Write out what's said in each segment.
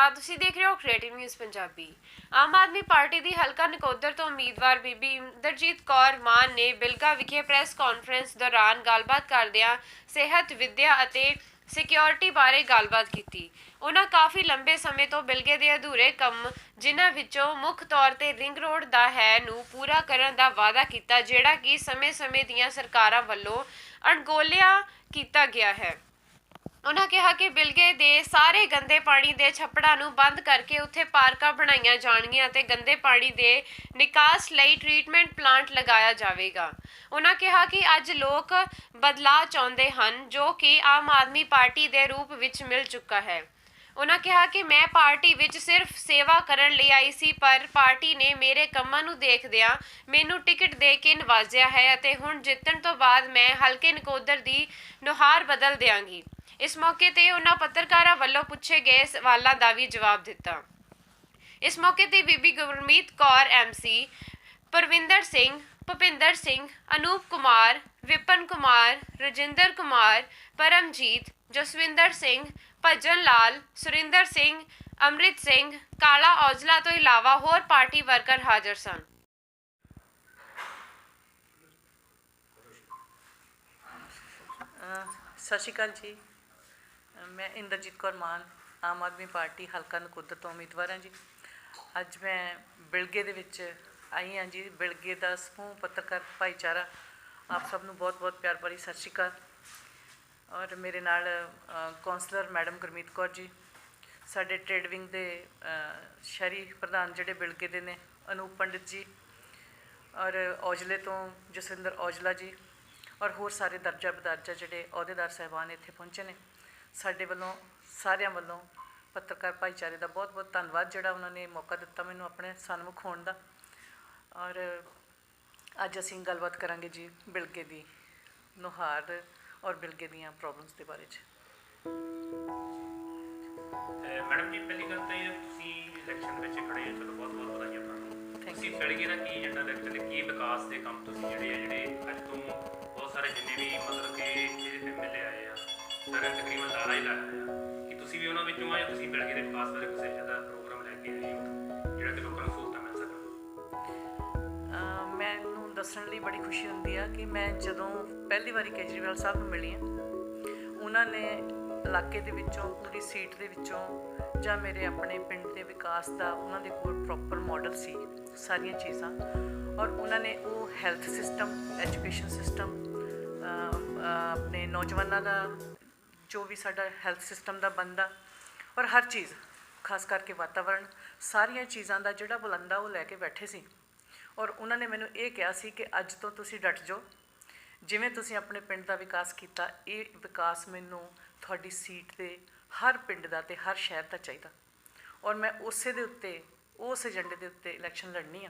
ਧੰਨਵਾਦ। ਤੁਸੀਂ ਦੇਖ ਰਹੇ ਹੋ creative news Punjabi. Aam Aadmi party ਦੀ ਹਲਕਾ ਨਕੋਦਰ ਤੋਂ ਉਮੀਦਵਾਰ ਬੀਬੀ ਇੰਦਰਜੀਤ ਕੌਰ ਮਾਨ ਨੇ ਬਿਲਗਾ ਵਿਖੇ ਪ੍ਰੈਸ ਕਾਨਫਰੰਸ ਦੌਰਾਨ ਗੱਲਬਾਤ ਕਰਦਿਆਂ ਸਿਹਤ, ਵਿੱਦਿਆ ਅਤੇ ਸਿਕਿਉਰਿਟੀ ਬਾਰੇ ਗੱਲਬਾਤ ਕੀਤੀ। ਉਹਨਾਂ ਕਾਫੀ ਲੰਬੇ ਸਮੇਂ ਤੋਂ ਬਿਲਗੇ ਦੇ ਅਧੂਰੇ ਕੰਮ, ਜਿਨ੍ਹਾਂ ਵਿੱਚੋਂ ਮੁੱਖ ਤੌਰ ਤੇ ਰਿੰਗ ਰੋਡ ਦਾ ਹੈ, ਨੂੰ ਪੂਰਾ ਕਰਨ ਦਾ ਵਾਅਦਾ ਕੀਤਾ, ਜਿਹੜਾ ਕਿ ਸਮੇਂ-ਸਮੇਂ ਦੀਆਂ ਸਰਕਾਰਾਂ ਵੱਲੋਂ ਅਣਗੌਲਿਆ ਕੀਤਾ ਗਿਆ ਹੈ। ਉਹਨਾਂ ਕਿਹਾ ਕਿ ਬਿਲਗੇ ਦੇ ਸਾਰੇ ਗੰਦੇ ਪਾਣੀ ਦੇ ਛੱਪੜਾਂ ਨੂੰ ਬੰਦ ਕਰਕੇ ਉੱਥੇ ਪਾਰਕਾਂ ਬਣਾਈਆਂ ਜਾਣਗੀਆਂ ਅਤੇ ਗੰਦੇ ਪਾਣੀ ਦੇ ਨਿਕਾਸ ਲਈ ਟ੍ਰੀਟਮੈਂਟ ਪਲਾਂਟ ਲਗਾਇਆ ਜਾਵੇਗਾ। ਉਹਨਾਂ ਕਿਹਾ ਕਿ ਅੱਜ ਲੋਕ ਬਦਲਾਅ ਚਾਹੁੰਦੇ ਹਨ, ਜੋ ਕਿ ਆਮ ਆਦਮੀ ਪਾਰਟੀ ਦੇ ਰੂਪ ਵਿੱਚ ਮਿਲ ਚੁੱਕਾ ਹੈ। ਉਹਨਾਂ ਕਿਹਾ ਕਿ ਮੈਂ ਪਾਰਟੀ ਵਿੱਚ ਸਿਰਫ ਸੇਵਾ ਕਰਨ ਲਈ ਆਈ ਸੀ, ਪਰ ਪਾਰਟੀ ਨੇ ਮੇਰੇ ਕੰਮਾਂ ਨੂੰ ਦੇਖਦਿਆਂ ਮੈਨੂੰ ਟਿਕਟ ਦੇ ਕੇ ਨਵਾਜ਼ਿਆ ਹੈ ਅਤੇ ਹੁਣ ਜਿੱਤਣ ਤੋਂ ਬਾਅਦ ਮੈਂ ਹਲਕੇ ਨਕੋਦਰ ਦੀ ਨੁਹਾਰ ਬਦਲ ਦਿਆਂਗੀ। ਇਸ ਮੌਕੇ ਤੇ ਉਹਨਾਂ ਪੱਤਰਕਾਰਾਂ ਵੱਲੋਂ ਪੁੱਛੇ ਗਏ ਸਵਾਲਾਂ ਦਾ ਵੀ ਜਵਾਬ ਦਿੱਤਾ। ਇਸ ਮੌਕੇ ਤੇ ਬੀਬੀ ਗੁਰਮੀਤ ਕੌਰ MC, ਪਰਵਿੰਦਰ ਸਿੰਘ, ਭੁਪਿੰਦਰ ਸਿੰਘ, ਅਨੂਪ ਕੁਮਾਰ, ਵਿਪਨ ਕੁਮਾਰ, ਰਜਿੰਦਰ ਕੁਮਾਰ, ਪਰਮਜੀਤ, ਜਸਵਿੰਦਰ ਸਿੰਘ, ਭਜਨ ਲਾਲ, ਸੁਰਿੰਦਰ ਸਿੰਘ, ਅੰਮ੍ਰਿਤ ਸਿੰਘ, ਕਾਲਾ ਔਜਲਾ ਤੋਂ ਇਲਾਵਾ ਹੋਰ ਪਾਰਟੀ ਵਰਕਰ ਹਾਜ਼ਰ ਸਨ। ਸਤਿ ਸ਼੍ਰੀ ਅਕਾਲ ਜੀ। मैं इंद्रजीत कौर मान आम आदमी पार्टी हल्का नकोदर तो उम्मीदवार हाँ जी। अज मैं बिलगे दे विच आई हाँ जी। बिलगे का समूह पत्रकार भाईचारा आप सबनों बहुत बहुत प्यार भरी सत श्री अकाल। और मेरे नाल कौंसलर मैडम गुरमीत कौर जी, साडे ट्रेड विंग के शहरी प्रधान जिहड़े बिलगे दे ने अनूप पंडित जी, और औजले तो जसविंदर औजला जी, और होर सारे दर्जा बदारजा जिहड़े अहुदेदार साहिबान इत्थे पहुँचे ने। साडे वल्लों सारियां वल्लों पत्रकार भाईचारे का बहुत बहुत धन्नवाद, जिहड़ा उन्होंने मौका दिता मैनूं अपने सन्मुख होण दा। और अज असीं गलबात करांगे जी बिलगे दी नੁਹਾਰ और बिलगे दीयां प्रॉब्लम्स के बारे च। मैडम जी, पहली गल तो ये तुसीं इलैक्शन में खड़े हो, चलो बहुत बहुत बधाइयां तुहानूं। तुसीं बिलगे दा की एजेंडा रखते हो, की विकास के काम तुसीं जिहड़े अज तो बहुत सारे जिन्ने भी मतलब कि MLA आए आ सारे तकरीबन लारा ही लाया है कि तुसीं भी उन्हां विचों आए, तुसीं बिलगे दे विकास बारे कुछ इदां दा प्रोग्राम लैके आए हो जिहड़ा कि लोकां नूं सहूलतां मिल सकण। मैनूं दस्सण लई बड़ी खुशी हुंदी आ कि मैं जदों पहली वारी केजरीवाल साहब नूं मिली हाँ, उन्होंने इलाके दे विचों पूरी सीट दे विचों जां मेरे अपने पिंड के विकास का उन्होंने कोल प्रॉपर मॉडल सी सारियां चीज़ां, और उन्होंने वो हैल्थ सिस्टम, एजुकेशन सिस्टम, अपने नौजवानों का जो भी साडा हैल्थ सिस्टम का बनदा, और हर चीज़ खास करके वातावरण, सारिया चीज़ों का जोड़ा बुलंदा वो लैके बैठे सी। और उन्होंने मैनू ये कहा सी कि अज तो तुसी डट जाओ, जिवें तुसी अपने पिंड का विकास किया, ये विकास मैनू थोड़ी सीट से हर पिंड का ते हर शहर का चाहिए, और मैं उस दे उत्ते उस एजेंडे के उत्ते इलैक्शन लड़नी आ।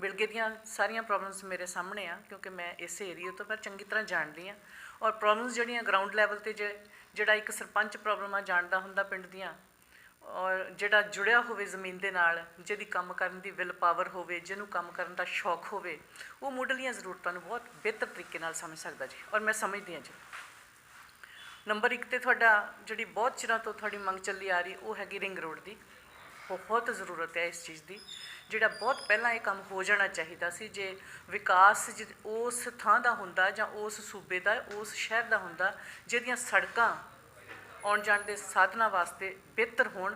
बिलगे दियां सारियां प्रॉब्लम्स मेरे सामने आ, क्योंकि मैं इस एरिए तो मैं चंगी तरह जानती हाँ। और प्रॉब्लम्स जिहड़ियां ग्राउंड लैवल ते जिहड़ा एक सरपंच प्रॉब्लमां जानदा हुंदा पिंड दियां, और जिहड़ा जुड़िया होवे जमीन दे नाल, जिहदी काम करन दी विल पावर होवे, जिहनूं काम करन दा शौक होवे, वो मुढ़लियां जरूरतां नूं बहुत बेहतर तरीके नाल समझ सकदा जी, और मैं समझदी हाँ जी। नंबर 1 ते तुहाडा जिहड़ी बहुत चिरां तो तुहाडी मंग चली आ रही, वो हैगी रिंग रोड की। बहुत ज़रूरत है इस चीज़ की, जिहड़ा बहुत पहला ये काम हो जाना चाहिए सी। जे विकास उस थां दा हुंदा जां उस सूबे दा, उस शहर दा हुंदा जिहदियां सड़कां आउण जाण दे साधनां वास्ते बेहतर होण,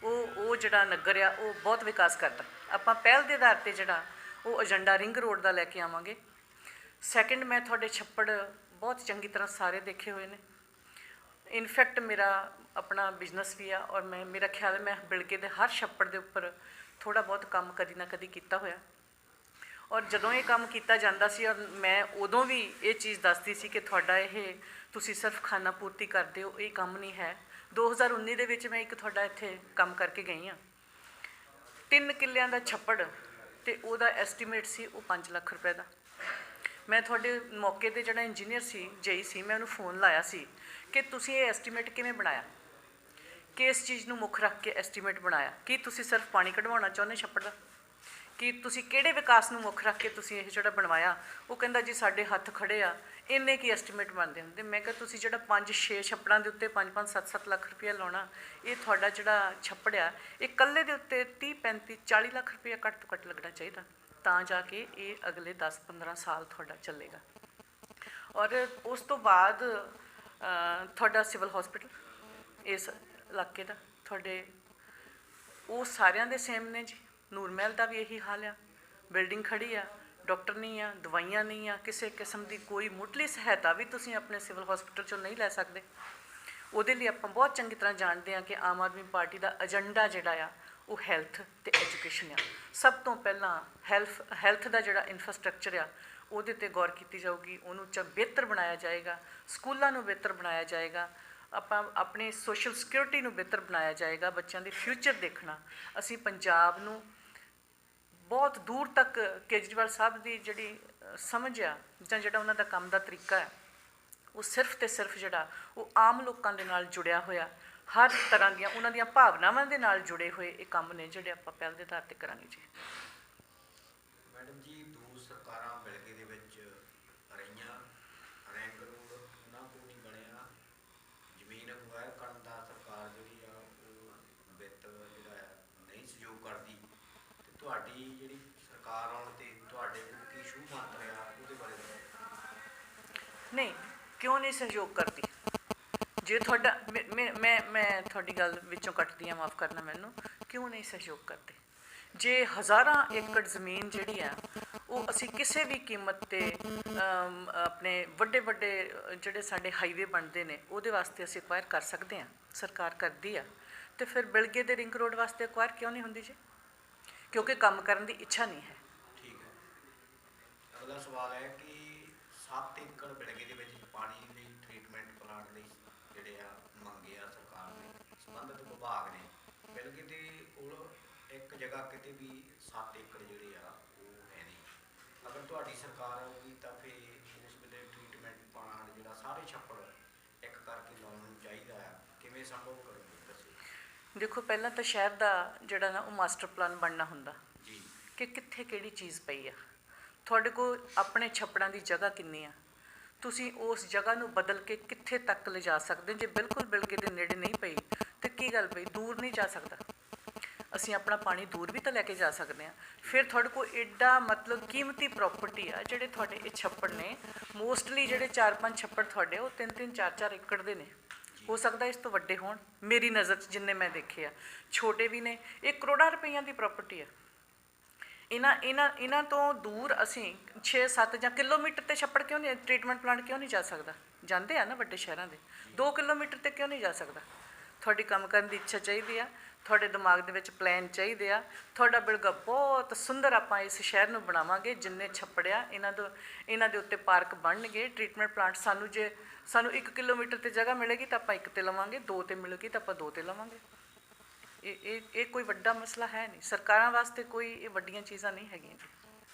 वो जिहड़ा नगर आ वो बहुत विकास करदा। आपां पहल दे आधार ते जिहड़ा वो एजेंडा रिंग रोड दा लैके आवांगे। सैकेंड, मैं तुहाडे छप्पड़ बहुत चंगी तरह सारे देखे हुए ने। इनफैक्ट मेरा अपना बिजनस भी आ, और मेरा ख्याल है मैं बिलगे दे हर छप्पड़ के उपर थोड़ा बहुत काम कदी ना कदी किया होया। और जदों ये काम किया जाता सी, और मैं उदों भी ये चीज़ दसदी सी कि तुहाडा ये तुसी सिर्फ खाना पूर्ति करते हो, ये काम नहीं है। 2019 दे विच मैं एक तुहाडा इत्थे काम करके गई हाँ। 3 किल्लियां दा छप्पड़ ते उहदा एस्टीमेट सी वो 5 लाख रुपए का। मैं तुहाडे मौके ते जिहड़ा इंजीनियर सी, JE सी, मैं उन्होंने फोन लाया सी कि तुसी ये एस्टीमेट किवें बनाया, कि इस चीज़ नूं मुख रख के एस्टीमेट बनाया, कि तुसी सिर्फ पानी कढवाउणा चाहुंदे छप्पड़ दा, ਕਿ ਤੁਸੀਂ ਕਿਹੜੇ ਵਿਕਾਸ ਨੂੰ ਮੁੱਖ ਰੱਖ ਕੇ ਤੁਸੀਂ ਇਹ ਜਿਹੜਾ ਬਣਵਾਇਆ। ਉਹ ਕਹਿੰਦਾ ਜੀ ਸਾਡੇ ਹੱਥ ਖੜੇ ਆ, ਇੰਨੇ ਕੀ ਐਸਟੀਮੇਟ ਬਣਦੇ ਹੁੰਦੇ। ਮੈਂ ਕਿਹਾ ਤੁਸੀਂ ਜਿਹੜਾ 5-6 ਛੱਪੜਾਂ ਦੇ ਉੱਤੇ 5-5 7-7 ਲੱਖ ਰੁਪਇਆ ਲਾਉਣਾ, ਇਹ ਤੁਹਾਡਾ ਜਿਹੜਾ ਛੱਪੜ ਆ ਇਹ ਇਕੱਲੇ ਦੇ ਉੱਤੇ 30-35-40 ਲੱਖ ਰੁਪਇਆ ਘੱਟ ਤੋਂ ਘੱਟ ਲੱਗਣਾ ਚਾਹੀਦਾ, ਤਾਂ ਜਾ ਕੇ ਇਹ ਅਗਲੇ 10-15 ਸਾਲ ਤੁਹਾਡਾ ਚੱਲੇਗਾ। ਔਰ ਉਸ ਤੋਂ ਬਾਅਦ ਤੁਹਾਡਾ ਸਿਵਲ ਹਸਪੀਟਲ ਇਸ ਇਲਾਕੇ ਦਾ ਤੁਹਾਡੇ ਉਹ ਸਾਰਿਆਂ ਦੇ ਸੇਮ ਨੇ ਜੀ। ਨੂਰ ਮਹਿਲ ਦਾ ਵੀ ਇਹੀ ਹਾਲ ਆ, ਬਿਲਡਿੰਗ ਖੜੀ ਆ, ਡਾਕਟਰ ਨਹੀਂ ਆ, ਦਵਾਈਆਂ ਨਹੀਂ ਆ, ਕਿਸੇ ਕਿਸਮ ਦੀ ਕੋਈ ਮੁੱਢਲੀ ਸਹਾਇਤਾ ਵੀ ਤੁਸੀਂ ਆਪਣੇ ਸਿਵਲ ਹਸਪੀਟਲ 'ਚੋਂ ਨਹੀਂ ਲੈ ਸਕਦੇ। ਉਹਦੇ ਲਈ ਆਪਾਂ ਬਹੁਤ ਚੰਗੀ ਤਰ੍ਹਾਂ ਜਾਣਦੇ ਹਾਂ ਕਿ ਆਮ ਆਦਮੀ ਪਾਰਟੀ ਦਾ ਏਜੰਡਾ ਜਿਹੜਾ ਆ ਉਹ ਹੈਲਥ ਅਤੇ ਐਜੂਕੇਸ਼ਨ ਆ। ਸਭ ਤੋਂ ਪਹਿਲਾਂ ਹੈਲਥ ਦਾ ਜਿਹੜਾ ਇਨਫਰਾਸਟਰਕਚਰ ਆ ਉਹਦੇ 'ਤੇ ਗੌਰ ਕੀਤੀ ਜਾਊਗੀ, ਉਹਨੂੰ ਬਿਹਤਰ ਬਣਾਇਆ ਜਾਏਗਾ, ਸਕੂਲਾਂ ਨੂੰ ਬਿਹਤਰ ਬਣਾਇਆ ਜਾਏਗਾ, ਆਪਾਂ ਆਪਣੀ ਸੋਸ਼ਲ ਸਿਕਿਉਰਿਟੀ ਨੂੰ ਬਿਹਤਰ ਬਣਾਇਆ ਜਾਏਗਾ, ਬੱਚਿਆਂ ਦੀ ਫਿਊਚਰ ਦੇਖਣਾ। ਅਸੀਂ ਪੰਜਾਬ ਨੂੰ ਬਹੁਤ ਦੂਰ ਤੱਕ ਕੇਜਰੀਵਾਲ ਸਾਹਿਬ ਦੀ ਜਿਹੜੀ ਸਮਝ ਆ ਜਾਂ ਜਿਹੜਾ ਉਹਨਾਂ ਦਾ ਕੰਮ ਦਾ ਤਰੀਕਾ ਹੈ ਉਹ ਸਿਰਫ ਅਤੇ ਸਿਰਫ ਜਿਹੜਾ ਉਹ ਆਮ ਲੋਕਾਂ ਦੇ ਨਾਲ ਜੁੜਿਆ ਹੋਇਆ, ਹਰ ਤਰ੍ਹਾਂ ਦੀਆਂ ਉਹਨਾਂ ਦੀਆਂ ਭਾਵਨਾਵਾਂ ਦੇ ਨਾਲ ਜੁੜੇ ਹੋਏ ਇਹ ਕੰਮ ਨੇ ਜਿਹੜੇ ਆਪਾਂ ਪਹਿਲ ਦੇ ਆਧਾਰ 'ਤੇ ਕਰਾਂਗੇ ਜੀ। ਮੈਡਮ ਜੀ, ਦੋ ਸਰਕਾਰਾਂ ਮਿਲਕੇ ਦੇ ਵਿੱਚ ਰਹੀਆਂ, ਰੈਂਕ ਰੋਡ ਉਹਨਾਂ ਕੋਲ ਨਹੀਂ ਬਣਿਆ, ਜ਼ਮੀਨ ਅਗਵਾਇਰ ਕਰਨ ਦਾ ਸਰਕਾਰ ਜਿਹੜੀ ਆ ਉਹ ਵਿੱਤ ਜਿਹੜਾ ਆ ਨਹੀਂ ਸਹਿਯੋਗ ਕਰਦੀ, ਅਤੇ ਤੁਹਾਡੀ ਜਿਹੜੀ ਸਰਕਾਰ ਆਉਣ 'ਤੇ ਤੁਹਾਡੇ ਕੋਲ ਕੀ ਸ਼ੁਭ ਮੰਤਰ ਆ ਉਹਦੇ ਬਾਰੇ ਦੱਸੋ। ਨਹੀਂ, ਕਿਉਂ ਨਹੀਂ ਸਹਿਯੋਗ ਕਰਦੀ? ਜੇ ਤੁਹਾਡਾ ਮੈਂ ਤੁਹਾਡੀ ਗੱਲ ਵਿੱਚੋਂ ਕੱਟਦੀ ਹਾਂ, ਮਾਫ਼ ਕਰਨਾ ਮੈਨੂੰ, ਕਿਉਂ ਨਹੀਂ ਸਹਿਯੋਗ ਕਰਦੇ? ਜੇ ਹਜ਼ਾਰਾਂ ਏਕੜ ਜ਼ਮੀਨ ਜਿਹੜੀ ਆ ਉਹ ਅਸੀਂ ਕਿਸੇ ਵੀ ਕੀਮਤ 'ਤੇ ਆਪਣੇ ਵੱਡੇ ਵੱਡੇ ਜਿਹੜੇ ਸਾਡੇ ਹਾਈਵੇ ਬਣਦੇ ਨੇ ਉਹਦੇ ਵਾਸਤੇ ਅਸੀਂ ਅਕਵਾਇਰ ਕਰ ਸਕਦੇ ਹਾਂ, ਸਰਕਾਰ ਕਰਦੀ ਆ, ਅਤੇ ਫਿਰ ਬਿਲਗੇ ਦੇ ਰਿੰਗ ਰੋਡ ਵਾਸਤੇ ਅਕਵਾਇਰ ਕਿਉਂ ਨਹੀਂ ਹੁੰਦੀ ਜੀ? ਕਿਉਂਕਿ ਕੰਮ ਕਰਨ ਦੀ ਇੱਛਾ ਨਹੀਂ ਹੈ। ਠੀਕ ਹੈ। ਅਗਲਾ ਸਵਾਲ ਹੈ ਕਿ 7 ਏਕੜ ਬਿਲਗੇ ਦੇ ਵਿੱਚ ਪਾਣੀ ਲਈ ਟ੍ਰੀਟਮੈਂਟ ਪਲਾਂਟ ਲਈ ਜਿਹੜੇ ਆ ਮੰਗੇ ਆ ਸਰਕਾਰ ਨੇ, ਸੰਬੰਧਿਤ ਵਿਭਾਗ ਨੇ, ਬਿਲਗੇ ਦੇ ਕੋਲ ਇੱਕ ਜਗ੍ਹਾ ਕਿਤੇ ਵੀ 7 ਏਕੜ ਜਿਹੜੇ ਆ ਉਹ ਹੈ ਨਹੀਂ। ਅਗਰ ਤੁਹਾਡੀ ਸਰਕਾਰ ਆਊਗੀ ਤਾਂ ਫਿਰ ਉਸ ਵੇਲੇ ਟ੍ਰੀਟਮੈਂਟ ਪਲਾਂਟ ਜਿਹੜਾ ਸਾਰੇ ਛੱਪੜ ਇੱਕ ਕਰਕੇ ਲਾਉਣ ਨੂੰ ਚਾਹੀਦਾ ਆ, ਕਿਵੇਂ ਸੰਭਵ ਕਰੋਗੇ ਦੱਸੋ। ਦੇਖੋ, ਪਹਿਲਾਂ ਤਾਂ ਸ਼ਹਿਰ ਦਾ ਜਿਹੜਾ ਨਾ ਉਹ ਮਾਸਟਰ ਪਲਾਨ ਬਣਨਾ ਹੁੰਦਾ ਜੀ, ਕਿ ਕਿੱਥੇ ਕਿਹੜੀ ਚੀਜ਼ ਪਈ ਆ, ਤੁਹਾਡੇ ਕੋਲ ਆਪਣੇ ਛੱਪੜਾਂ ਦੀ ਜਗ੍ਹਾ ਕਿੰਨੀ ਆ, ਤੁਸੀਂ ਉਸ ਜਗ੍ਹਾ ਨੂੰ ਬਦਲ ਕੇ ਕਿੱਥੇ ਤੱਕ ਲਿਜਾ ਸਕਦੇ। ਜੇ ਬਿਲਕੁਲ ਬਿਲਗੇ ਦੇ ਨੇੜੇ ਨਹੀਂ ਪਈ ਤਾਂ ਕੀ ਗੱਲ ਪਈ, ਦੂਰ ਨਹੀਂ ਜਾ ਸਕਦਾ। ਅਸੀਂ ਆਪਣਾ ਪਾਣੀ ਦੂਰ ਵੀ ਤਾਂ ਲੈ ਕੇ ਜਾ ਸਕਦੇ ਹਾਂ। ਫਿਰ ਤੁਹਾਡੇ ਕੋਲ ਐਡਾ ਮਤਲਬ ਕੀਮਤੀ ਪ੍ਰੋਪਰਟੀ ਆ, ਜਿਹੜੇ ਤੁਹਾਡੇ ਇਹ ਛੱਪੜ ਨੇ, ਮੋਸਟਲੀ ਜਿਹੜੇ 4-5 ਛੱਪੜ ਤੁਹਾਡੇ ਉਹ 3-3 4-4 ਏਕੜ ਦੇ ਨੇ। ਹੋ ਸਕਦਾ ਇਸ ਤੋਂ ਵੱਡੇ ਹੋਣ, ਮੇਰੀ ਨਜ਼ਰ 'ਚ ਜਿੰਨੇ ਮੈਂ ਦੇਖੇ ਆ, ਛੋਟੇ ਵੀ ਨੇ। ਇਹ ਕਰੋੜਾਂ ਰੁਪਈਆਂ ਦੀ ਪ੍ਰੋਪਰਟੀ ਆ। ਇਹਨਾਂ ਤੋਂ ਦੂਰ ਅਸੀਂ 6-7 ਜਾਂ ਕਿਲੋਮੀਟਰ 'ਤੇ ਛੱਪੜ ਕਿਉਂ ਨਹੀਂ, ਟ੍ਰੀਟਮੈਂਟ ਪਲਾਂਟ ਕਿਉਂ ਨਹੀਂ ਜਾ ਸਕਦਾ? ਜਾਂਦੇ ਆ ਨਾ ਵੱਡੇ ਸ਼ਹਿਰਾਂ ਦੇ, 2 ਕਿਲੋਮੀਟਰ 'ਤੇ ਕਿਉਂ ਨਹੀਂ ਜਾ ਸਕਦਾ? ਤੁਹਾਡੀ ਕੰਮ ਕਰਨ ਦੀ ਇੱਛਾ ਚਾਹੀਦੀ ਆ, ਤੁਹਾਡੇ ਦਿਮਾਗ ਦੇ ਵਿੱਚ ਪਲਾਨ ਚਾਹੀਦੇ ਆ। ਤੁਹਾਡਾ ਬਿਲਗਾ ਬਹੁਤ ਸੁੰਦਰ ਆਪਾਂ ਇਸ ਸ਼ਹਿਰ ਨੂੰ ਬਣਾਵਾਂਗੇ। ਜਿੰਨੇ ਛੱਪੜਿਆ ਇਹਨਾਂ ਦੇ ਉੱਤੇ ਪਾਰਕ ਬਣਨਗੇ, ਟ੍ਰੀਟਮੈਂਟ ਪਲਾਂਟ। ਸਾਨੂੰ 1 ਕਿਲੋਮੀਟਰ 'ਤੇ ਜਗ੍ਹਾ ਮਿਲੇਗੀ ਤਾਂ ਆਪਾਂ 1 'ਤੇ ਲਵਾਂਗੇ, 2 'ਤੇ ਮਿਲੇਗੀ ਤਾਂ ਆਪਾਂ 2 'ਤੇ ਲਵਾਂਗੇ। ਇਹ ਕੋਈ ਵੱਡਾ ਮਸਲਾ ਹੈ ਨਹੀਂ, ਸਰਕਾਰਾਂ ਵਾਸਤੇ ਕੋਈ ਇਹ ਵੱਡੀਆਂ ਚੀਜ਼ਾਂ ਨਹੀਂ ਹੈਗੀਆਂ ਜੀ।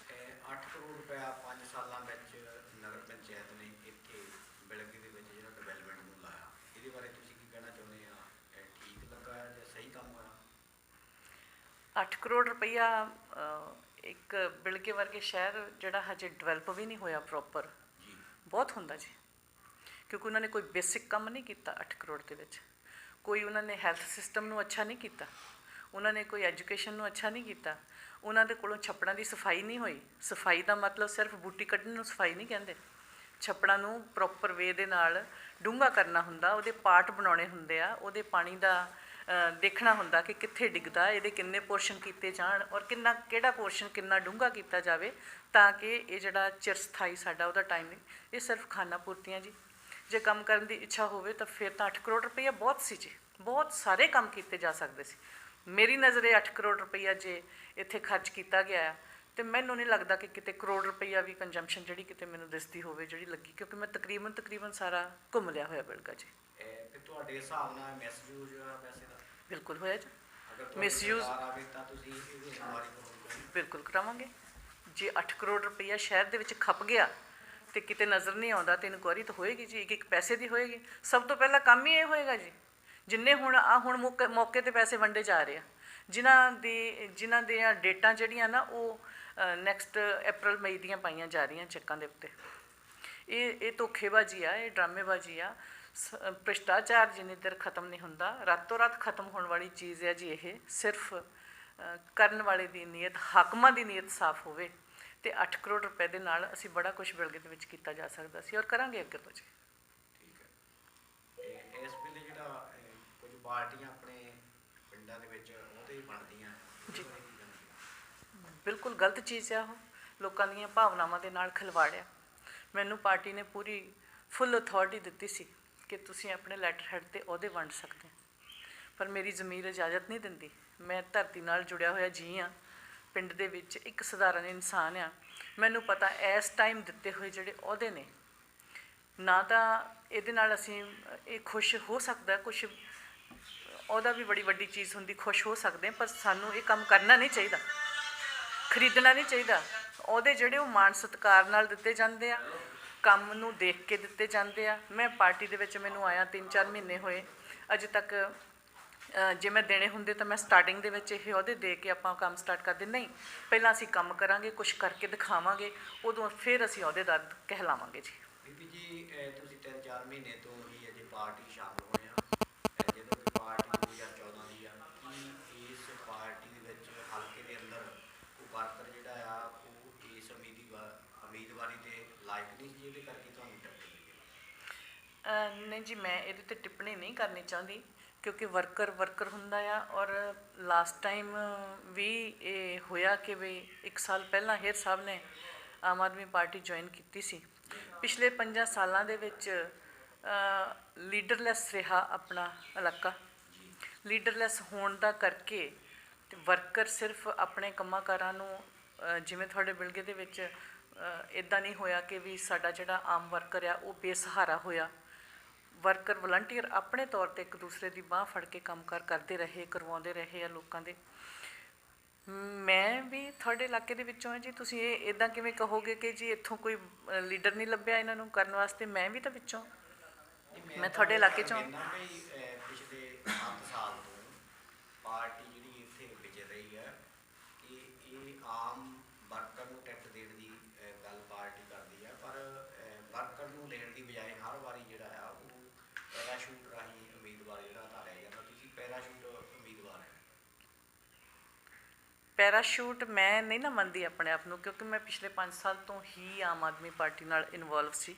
8 ਕਰੋੜ ਰੁਪਇਆ 5 ਸਾਲਾਂ ਵਿੱਚ ਨਗਰ ਪੰਚਾਇਤ ਨੇ ਇੱਥੇ ਬਿਲਗੇ ਦੇ ਵਿੱਚ ਜਿਹੜਾ ਡਿਵੈਲਪਮੈਂਟ ਨੂੰ ਲਾਇਆ, ਇਹਦੇ ਬਾਰੇ ਤੁਸੀਂ ਕੀ ਕਹਿਣਾ ਚਾਹੁੰਦੇ ਆ? ਇਹ ਠੀਕ ਲੱਗਾ ਜਾਂ ਸਹੀ ਕੰਮ ਹੋਇਆ? 8 ਕਰੋੜ ਰੁਪਈਆ ਇੱਕ ਬਿਲਗੇ ਵਰਗੇ ਸ਼ਹਿਰ ਜਿਹੜਾ ਹਜੇ ਡਿਵੈਲਪ ਵੀ ਨਹੀਂ ਹੋਇਆ ਪ੍ਰੋਪਰ, ਜੀ, ਬਹੁਤ ਹੁੰਦਾ ਜੀ। ਕਿਉਂਕਿ ਉਹਨਾਂ ਨੇ ਕੋਈ ਬੇਸਿਕ ਕੰਮ ਨਹੀਂ ਕੀਤਾ 8 ਕਰੋੜ ਦੇ ਵਿੱਚ। ਕੋਈ ਉਹਨਾਂ ਨੇ ਹੈਲਥ ਸਿਸਟਮ ਨੂੰ ਅੱਛਾ ਨਹੀਂ ਕੀਤਾ, ਉਹਨਾਂ ਨੇ ਕੋਈ ਐਜੂਕੇਸ਼ਨ ਨੂੰ ਅੱਛਾ ਨਹੀਂ ਕੀਤਾ, ਉਹਨਾਂ ਦੇ ਕੋਲੋਂ ਛੱਪੜਾਂ ਦੀ ਸਫਾਈ ਨਹੀਂ ਹੋਈ। ਸਫਾਈ ਦਾ ਮਤਲਬ ਸਿਰਫ ਬੂਟੀ ਕੱਢਣ ਨੂੰ ਸਫਾਈ ਨਹੀਂ ਕਹਿੰਦੇ। ਛੱਪੜਾਂ ਨੂੰ ਪ੍ਰੋਪਰ ਵੇ ਦੇ ਨਾਲ ਡੂੰਘਾ ਕਰਨਾ ਹੁੰਦਾ, ਉਹਦੇ ਪਾਰਟ ਬਣਾਉਣੇ ਹੁੰਦੇ ਆ, ਉਹਦੇ ਪਾਣੀ ਦਾ ਦੇਖਣਾ ਹੁੰਦਾ ਕਿ ਕਿੱਥੇ ਡਿੱਗਦਾ, ਇਹਦੇ ਕਿੰਨੇ ਪੋਰਸ਼ਨ ਕੀਤੇ ਜਾਣ ਔਰ ਕਿਹੜਾ ਪੋਰਸ਼ਨ ਕਿੰਨਾ ਡੂੰਘਾ ਕੀਤਾ ਜਾਵੇ, ਤਾਂ ਕਿ ਇਹ ਜਿਹੜਾ ਚਿਰਸਥਾਈ ਸਾਡਾ ਉਹਦਾ ਟਾਈਮਿੰਗ, ਇਹ ਸਿਰਫ ਖਾਨਾ ਪੂਰਤੀਆਂ ਜੀ। ਜੇ ਕੰਮ ਕਰਨ ਦੀ ਇੱਛਾ ਹੋਵੇ ਤਾਂ ਫਿਰ ਤਾਂ 8 ਕਰੋੜ ਰੁਪਈਆ ਬਹੁਤ ਸੀ ਜੀ, ਬਹੁਤ ਸਾਰੇ ਕੰਮ ਕੀਤੇ ਜਾ ਸਕਦੇ ਸੀ। ਮੇਰੀ ਨਜ਼ਰੇ 8 ਕਰੋੜ ਰੁਪਈਆ ਜੇ ਇੱਥੇ ਖਰਚ ਕੀਤਾ ਗਿਆ ਅਤੇ ਮੈਨੂੰ ਨਹੀਂ ਲੱਗਦਾ ਕਿ ਕਿਤੇ ਕਰੋੜ ਰੁਪਈਆ ਵੀ ਕੰਜੰਪਸ਼ਨ ਜਿਹੜੀ ਕਿਤੇ ਮੈਨੂੰ ਦਿਸਦੀ ਹੋਵੇ ਜਿਹੜੀ ਲੱਗੀ, ਕਿਉਂਕਿ ਮੈਂ ਤਕਰੀਬਨ ਸਾਰਾ ਘੁੰਮ ਲਿਆ ਹੋਇਆ ਬਿਲਗਾ ਜੀ। ਫਿਰ ਤੁਹਾਡੇ ਹਿਸਾਬ ਨਾਲ ਮਿਸਯੂਜ਼ ਹੋਇਆ ਪੈਸੇ ਦਾ? ਬਿਲਕੁਲ ਹੋਇਆ ਜੀ, ਅਗਰ ਮਿਸਯੂਜ਼ ਆਵੇ ਤਾਂ ਤੁਸੀਂ ਇਹਦੀ ਇਨਕੁਆਇਰੀ ਕਰੋਗੇ? ਬਿਲਕੁਲ ਕਰਾਵਾਂਗੇ। ਜੇ 8 ਕਰੋੜ ਰੁਪਈਆ ਸ਼ਹਿਰ ਦੇ ਵਿੱਚ ਖੱਪ ਗਿਆ ਤੇ ਕਿਤੇ ਨਜ਼ਰ ਨਹੀਂ ਆਉਂਦਾ ਤਾਂ ਇਨਕੁਆਇਰੀ ਤਾਂ ਹੋਏਗੀ ਜੀ, ਇੱਕ ਪੈਸੇ ਦੀ ਹੋਏਗੀ। ਸਭ ਤੋਂ ਪਹਿਲਾਂ ਕੰਮ ਹੀ ਇਹ ਹੋਏਗਾ ਜੀ, ਜਿੰਨੇ ਹੁਣ ਮੌਕੇ 'ਤੇ ਪੈਸੇ ਵੰਡੇ ਜਾ ਰਹੇ ਆ, ਜਿਨ੍ਹਾਂ ਦੀਆਂ ਡੇਟਾਂ ਜਿਹੜੀਆਂ ਨਾ ਉਹ ਨੈਕਸਟ April May ਦੀਆਂ ਪਾਈਆਂ ਜਾ ਰਹੀਆਂ ਚੈੱਕਾਂ ਦੇ ਉੱਤੇ। ਇਹ ਧੋਖੇਬਾਜ਼ੀ ਆ, ਇਹ ਡਰਾਮੇਬਾਜ਼ੀ ਆ। ਭ੍ਰਿਸ਼ਟਾਚਾਰ ਜਿੰਨੀ ਦੇਰ ਖਤਮ ਨਹੀਂ ਹੁੰਦਾ, ਰਾਤੋਂ ਰਾਤ ਖਤਮ ਹੋਣ ਵਾਲੀ ਚੀਜ਼ ਹੈ ਜੀ ਇਹ। ਸਿਰਫ ਕਰਨ ਵਾਲੇ ਦੀ ਨੀਅਤ, ਹਾਕਮਾਂ ਦੀ ਨੀਅਤ ਸਾਫ਼ ਹੋਵੇ ਤੇ 8 ਕਰੋੜ ਰੁਪਏ ਦੇ ਨਾਲ ਅਸੀਂ ਬੜਾ ਕੁਝ ਬਿਲਗੇ ਦੇ ਵਿੱਚ ਕੀਤਾ ਜਾ ਸਕਦਾ ਸੀ, ਔਰ ਕਰਾਂਗੇ ਅੱਗੇ ਤੋਂ ਜੀ। ਠੀਕ ਹੈ। ਤੇ ਇਸ ਵੇਲੇ ਜਿਹੜਾ ਕੁਝ ਪਾਰਟੀਆਂ ਆਪਣੇ ਪਿੰਡਾਂ ਦੇ ਵਿੱਚ ਉਹਦੇ ਬਣਦੀਆਂ ਜੀ। ਬਿਲਕੁਲ ਗਲਤ ਚੀਜ਼ ਆ ਉਹ, ਲੋਕਾਂ ਦੀਆਂ ਭਾਵਨਾਵਾਂ ਦੇ ਨਾਲ ਖਿਲਵਾੜਿਆ। ਮੈਨੂੰ ਪਾਰਟੀ ਨੇ ਪੂਰੀ ਫੁੱਲ ਅਥਾਰਟੀ ਦਿੱਤੀ ਸੀ ਕਿ ਤੁਸੀਂ ਆਪਣੇ ਲੈਟਰ ਹੈਡ 'ਤੇ ਅਹੁਦੇ ਵੰਡ ਸਕਦੇ, ਪਰ ਮੇਰੀ ਜ਼ਮੀਰ ਇਜਾਜ਼ਤ ਨਹੀਂ ਦਿੰਦੀ। ਮੈਂ ਧਰਤੀ ਨਾਲ ਜੁੜਿਆ ਹੋਇਆ ਜੀ ਹਾਂ, ਪਿੰਡ ਦੇ ਵਿੱਚ ਇੱਕ ਸਧਾਰਨ ਇਨਸਾਨ ਆ। ਮੈਨੂੰ ਪਤਾ ਇਸ ਟਾਈਮ ਦਿੱਤੇ ਹੋਏ ਜਿਹੜੇ ਅਹੁਦੇ ਨੇ, ਨਾ ਤਾਂ ਇਹਦੇ ਨਾਲ ਅਸੀਂ ਇਹ ਖੁਸ਼ ਹੋ ਸਕਦਾ, ਕੁਛ ਉਹਦਾ ਵੀ ਬੜੀ ਵੱਡੀ ਚੀਜ਼ ਹੁੰਦੀ, ਖੁਸ਼ ਹੋ ਸਕਦੇ, ਪਰ ਸਾਨੂੰ ਇਹ ਕੰਮ ਕਰਨਾ ਨਹੀਂ ਚਾਹੀਦਾ, ਖਰੀਦਣਾ ਨਹੀਂ ਚਾਹੀਦਾ। ਉਹਦੇ ਜਿਹੜੇ ਉਹ ਮਾਣ ਸਤਿਕਾਰ ਨਾਲ ਦਿੱਤੇ ਜਾਂਦੇ ਆ, ਕੰਮ ਨੂੰ ਦੇਖ ਕੇ ਦਿੱਤੇ ਜਾਂਦੇ ਆ। ਮੈਂ ਪਾਰਟੀ ਦੇ ਵਿੱਚ ਮੈਨੂੰ ਆਇਆ 3-4 ਮਹੀਨੇ ਹੋਏ, ਅਜੇ ਤੱਕ ਜੇ ਮੈਂ ਦੇਣੇ ਹੁੰਦੇ ਤਾਂ ਮੈਂ ਸਟਾਰਟਿੰਗ ਦੇ ਵਿੱਚ ਇਹ ਅਹੁਦੇ ਦੇ ਕੇ ਆਪਾਂ ਕੰਮ ਸਟਾਰਟ ਕਰਦੇ। ਨਹੀਂ, ਪਹਿਲਾਂ ਅਸੀਂ ਕੰਮ ਕਰਾਂਗੇ, ਕੁਛ ਕਰਕੇ ਦਿਖਾਵਾਂਗੇ, ਉਦੋਂ ਫਿਰ ਅਸੀਂ ਅਹੁਦੇਦਾਰ ਕਹਿਲਾਵਾਂਗੇ ਜੀ। ਬੀਬੀ ਜੀ, ਤੁਸੀਂ 3-4 ਮਹੀਨੇ ਤੋਂ ਹੀ ਅਜੇ ਪਾਰਟੀ ਸ਼ਾਮਲ ਹੋਏ ਆ। ਜਦੋਂ ਕਿ ਪਾਰਟੀ 2014 ਦੀ ਆ, ਕੀ ਇਸ ਪਾਰਟੀ ਦੇ ਵਿੱਚ ਹਲਕੇ ਦੇ ਅੰਦਰ ਕੋਈ ਵਰਕਰ ਜਿਹੜਾ ਆ ਉਹ ਇਸ ਉਮੀਦਵਾਰੀ ਦੇ ਲਾਇਕ ਨਹੀਂ ਸੀ, ਜਿਹਦੇ ਕਰਕੇ ਤੁਹਾਨੂੰ ਟਿਕਟ ਮਿਲੀ? ਨਹੀਂ ਜੀ, ਮੈਂ ਇਹਦੇ 'ਤੇ ਟਿੱਪਣੀ ਨਹੀਂ ਕਰਨੀ ਚਾਹੁੰਦੀ, ਕਿਉਂਕਿ ਵਰਕਰ ਹੁੰਦਾ ਆ। ਔਰ ਲਾਸਟ ਟਾਈਮ ਵੀ ਇਹ ਹੋਇਆ ਕਿ ਵੀ 1 ਸਾਲ ਪਹਿਲਾਂ ਹੇਰ ਸਾਹਿਬ ਨੇ ਆਮ ਆਦਮੀ ਪਾਰਟੀ ਜੁਆਇਨ ਕੀਤੀ ਸੀ। ਪਿਛਲੇ 5 ਸਾਲਾਂ ਦੇ ਵਿੱਚ ਲੀਡਰਲੈਸ ਰਿਹਾ ਆਪਣਾ ਇਲਾਕਾ। ਲੀਡਰਲੈਸ ਹੋਣ ਦਾ ਕਰਕੇ ਤੇ ਵਰਕਰ ਸਿਰਫ ਆਪਣੇ ਕੰਮਾਂ ਕਾਰਾਂ ਨੂੰ, ਜਿਵੇਂ ਤੁਹਾਡੇ ਬਿਲਗੇ ਦੇ ਵਿੱਚ ਇੱਦਾਂ ਨਹੀਂ ਹੋਇਆ ਕਿ ਵੀ ਸਾਡਾ ਜਿਹੜਾ ਆਮ ਵਰਕਰ ਆ ਉਹ ਬੇਸਹਾਰਾ ਹੋਇਆ। ਵਰਕਰ ਵਲੰਟੀਅਰ ਆਪਣੇ ਤੌਰ 'ਤੇ ਇੱਕ ਦੂਸਰੇ ਦੀ ਬਾਂਹ ਫੜ ਕੇ ਕੰਮ ਕਰਦੇ ਰਹੇ, ਕਰਵਾਉਂਦੇ ਰਹੇ ਆ ਲੋਕਾਂ ਦੇ। ਮੈਂ ਵੀ ਤੁਹਾਡੇ ਇਲਾਕੇ ਦੇ ਵਿੱਚੋਂ ਹਾਂ ਜੀ। ਤੁਸੀਂ ਇਹ ਇੱਦਾਂ ਕਿਵੇਂ ਕਹੋਗੇ ਕਿ ਜੀ ਇੱਥੋਂ ਕੋਈ ਲੀਡਰ ਨਹੀਂ ਲੱਭਿਆ ਇਹਨਾਂ ਨੂੰ ਕਰਨ ਵਾਸਤੇ? ਮੈਂ ਵੀ ਤਾਂ ਵਿੱਚੋਂ, ਮੈਂ ਤੁਹਾਡੇ ਇਲਾਕੇ 'ਚੋਂ। ਪਿਛਲੇ 7 ਸਾਲ ਤੋਂ ਪਾਰਟੀ ਜਿਹੜੀ ਇੱਥੇ ਵਿਚਰ ਰਹੀ ਹੈ ਕਿ ਇਹ ਆਮ ਵਰਕਰ ਨੂੰ ਟਿਕਟ ਦੇਣ ਦੀ ਗੱਲ ਪਾਰਟੀ ਕਰਦੀ ਹੈ, ਪਰ ਵਰਕਰ ਨੂੰ ਦੇਣ ਦੀ ਬਜਾਏ ਹਰ ਵਾਰੀ ਜਿਹੜਾ ਆ ਉਹ ਪੈਰਾਸ਼ੂਟ ਰਾਹੀਂ ਉਮੀਦਵਾਰ ਜਿਹੜਾ ਉਤਾਰਿਆ ਜਾਂਦਾ। ਤੁਸੀਂ ਪੈਰਾਸ਼ੂਟ ਉਮੀਦਵਾਰ ਹੈ। ਪੈਰਾਸ਼ੂਟ ਮੈਂ ਨਹੀਂ ਨਾ ਮੰਨਦੀ ਆਪਣੇ ਆਪ ਨੂੰ, ਕਿਉਂਕਿ ਮੈਂ ਪਿਛਲੇ 5 ਸਾਲ ਤੋਂ ਹੀ ਆਮ ਆਦਮੀ ਪਾਰਟੀ ਨਾਲ ਇਨਵੋਲਵ ਸੀ।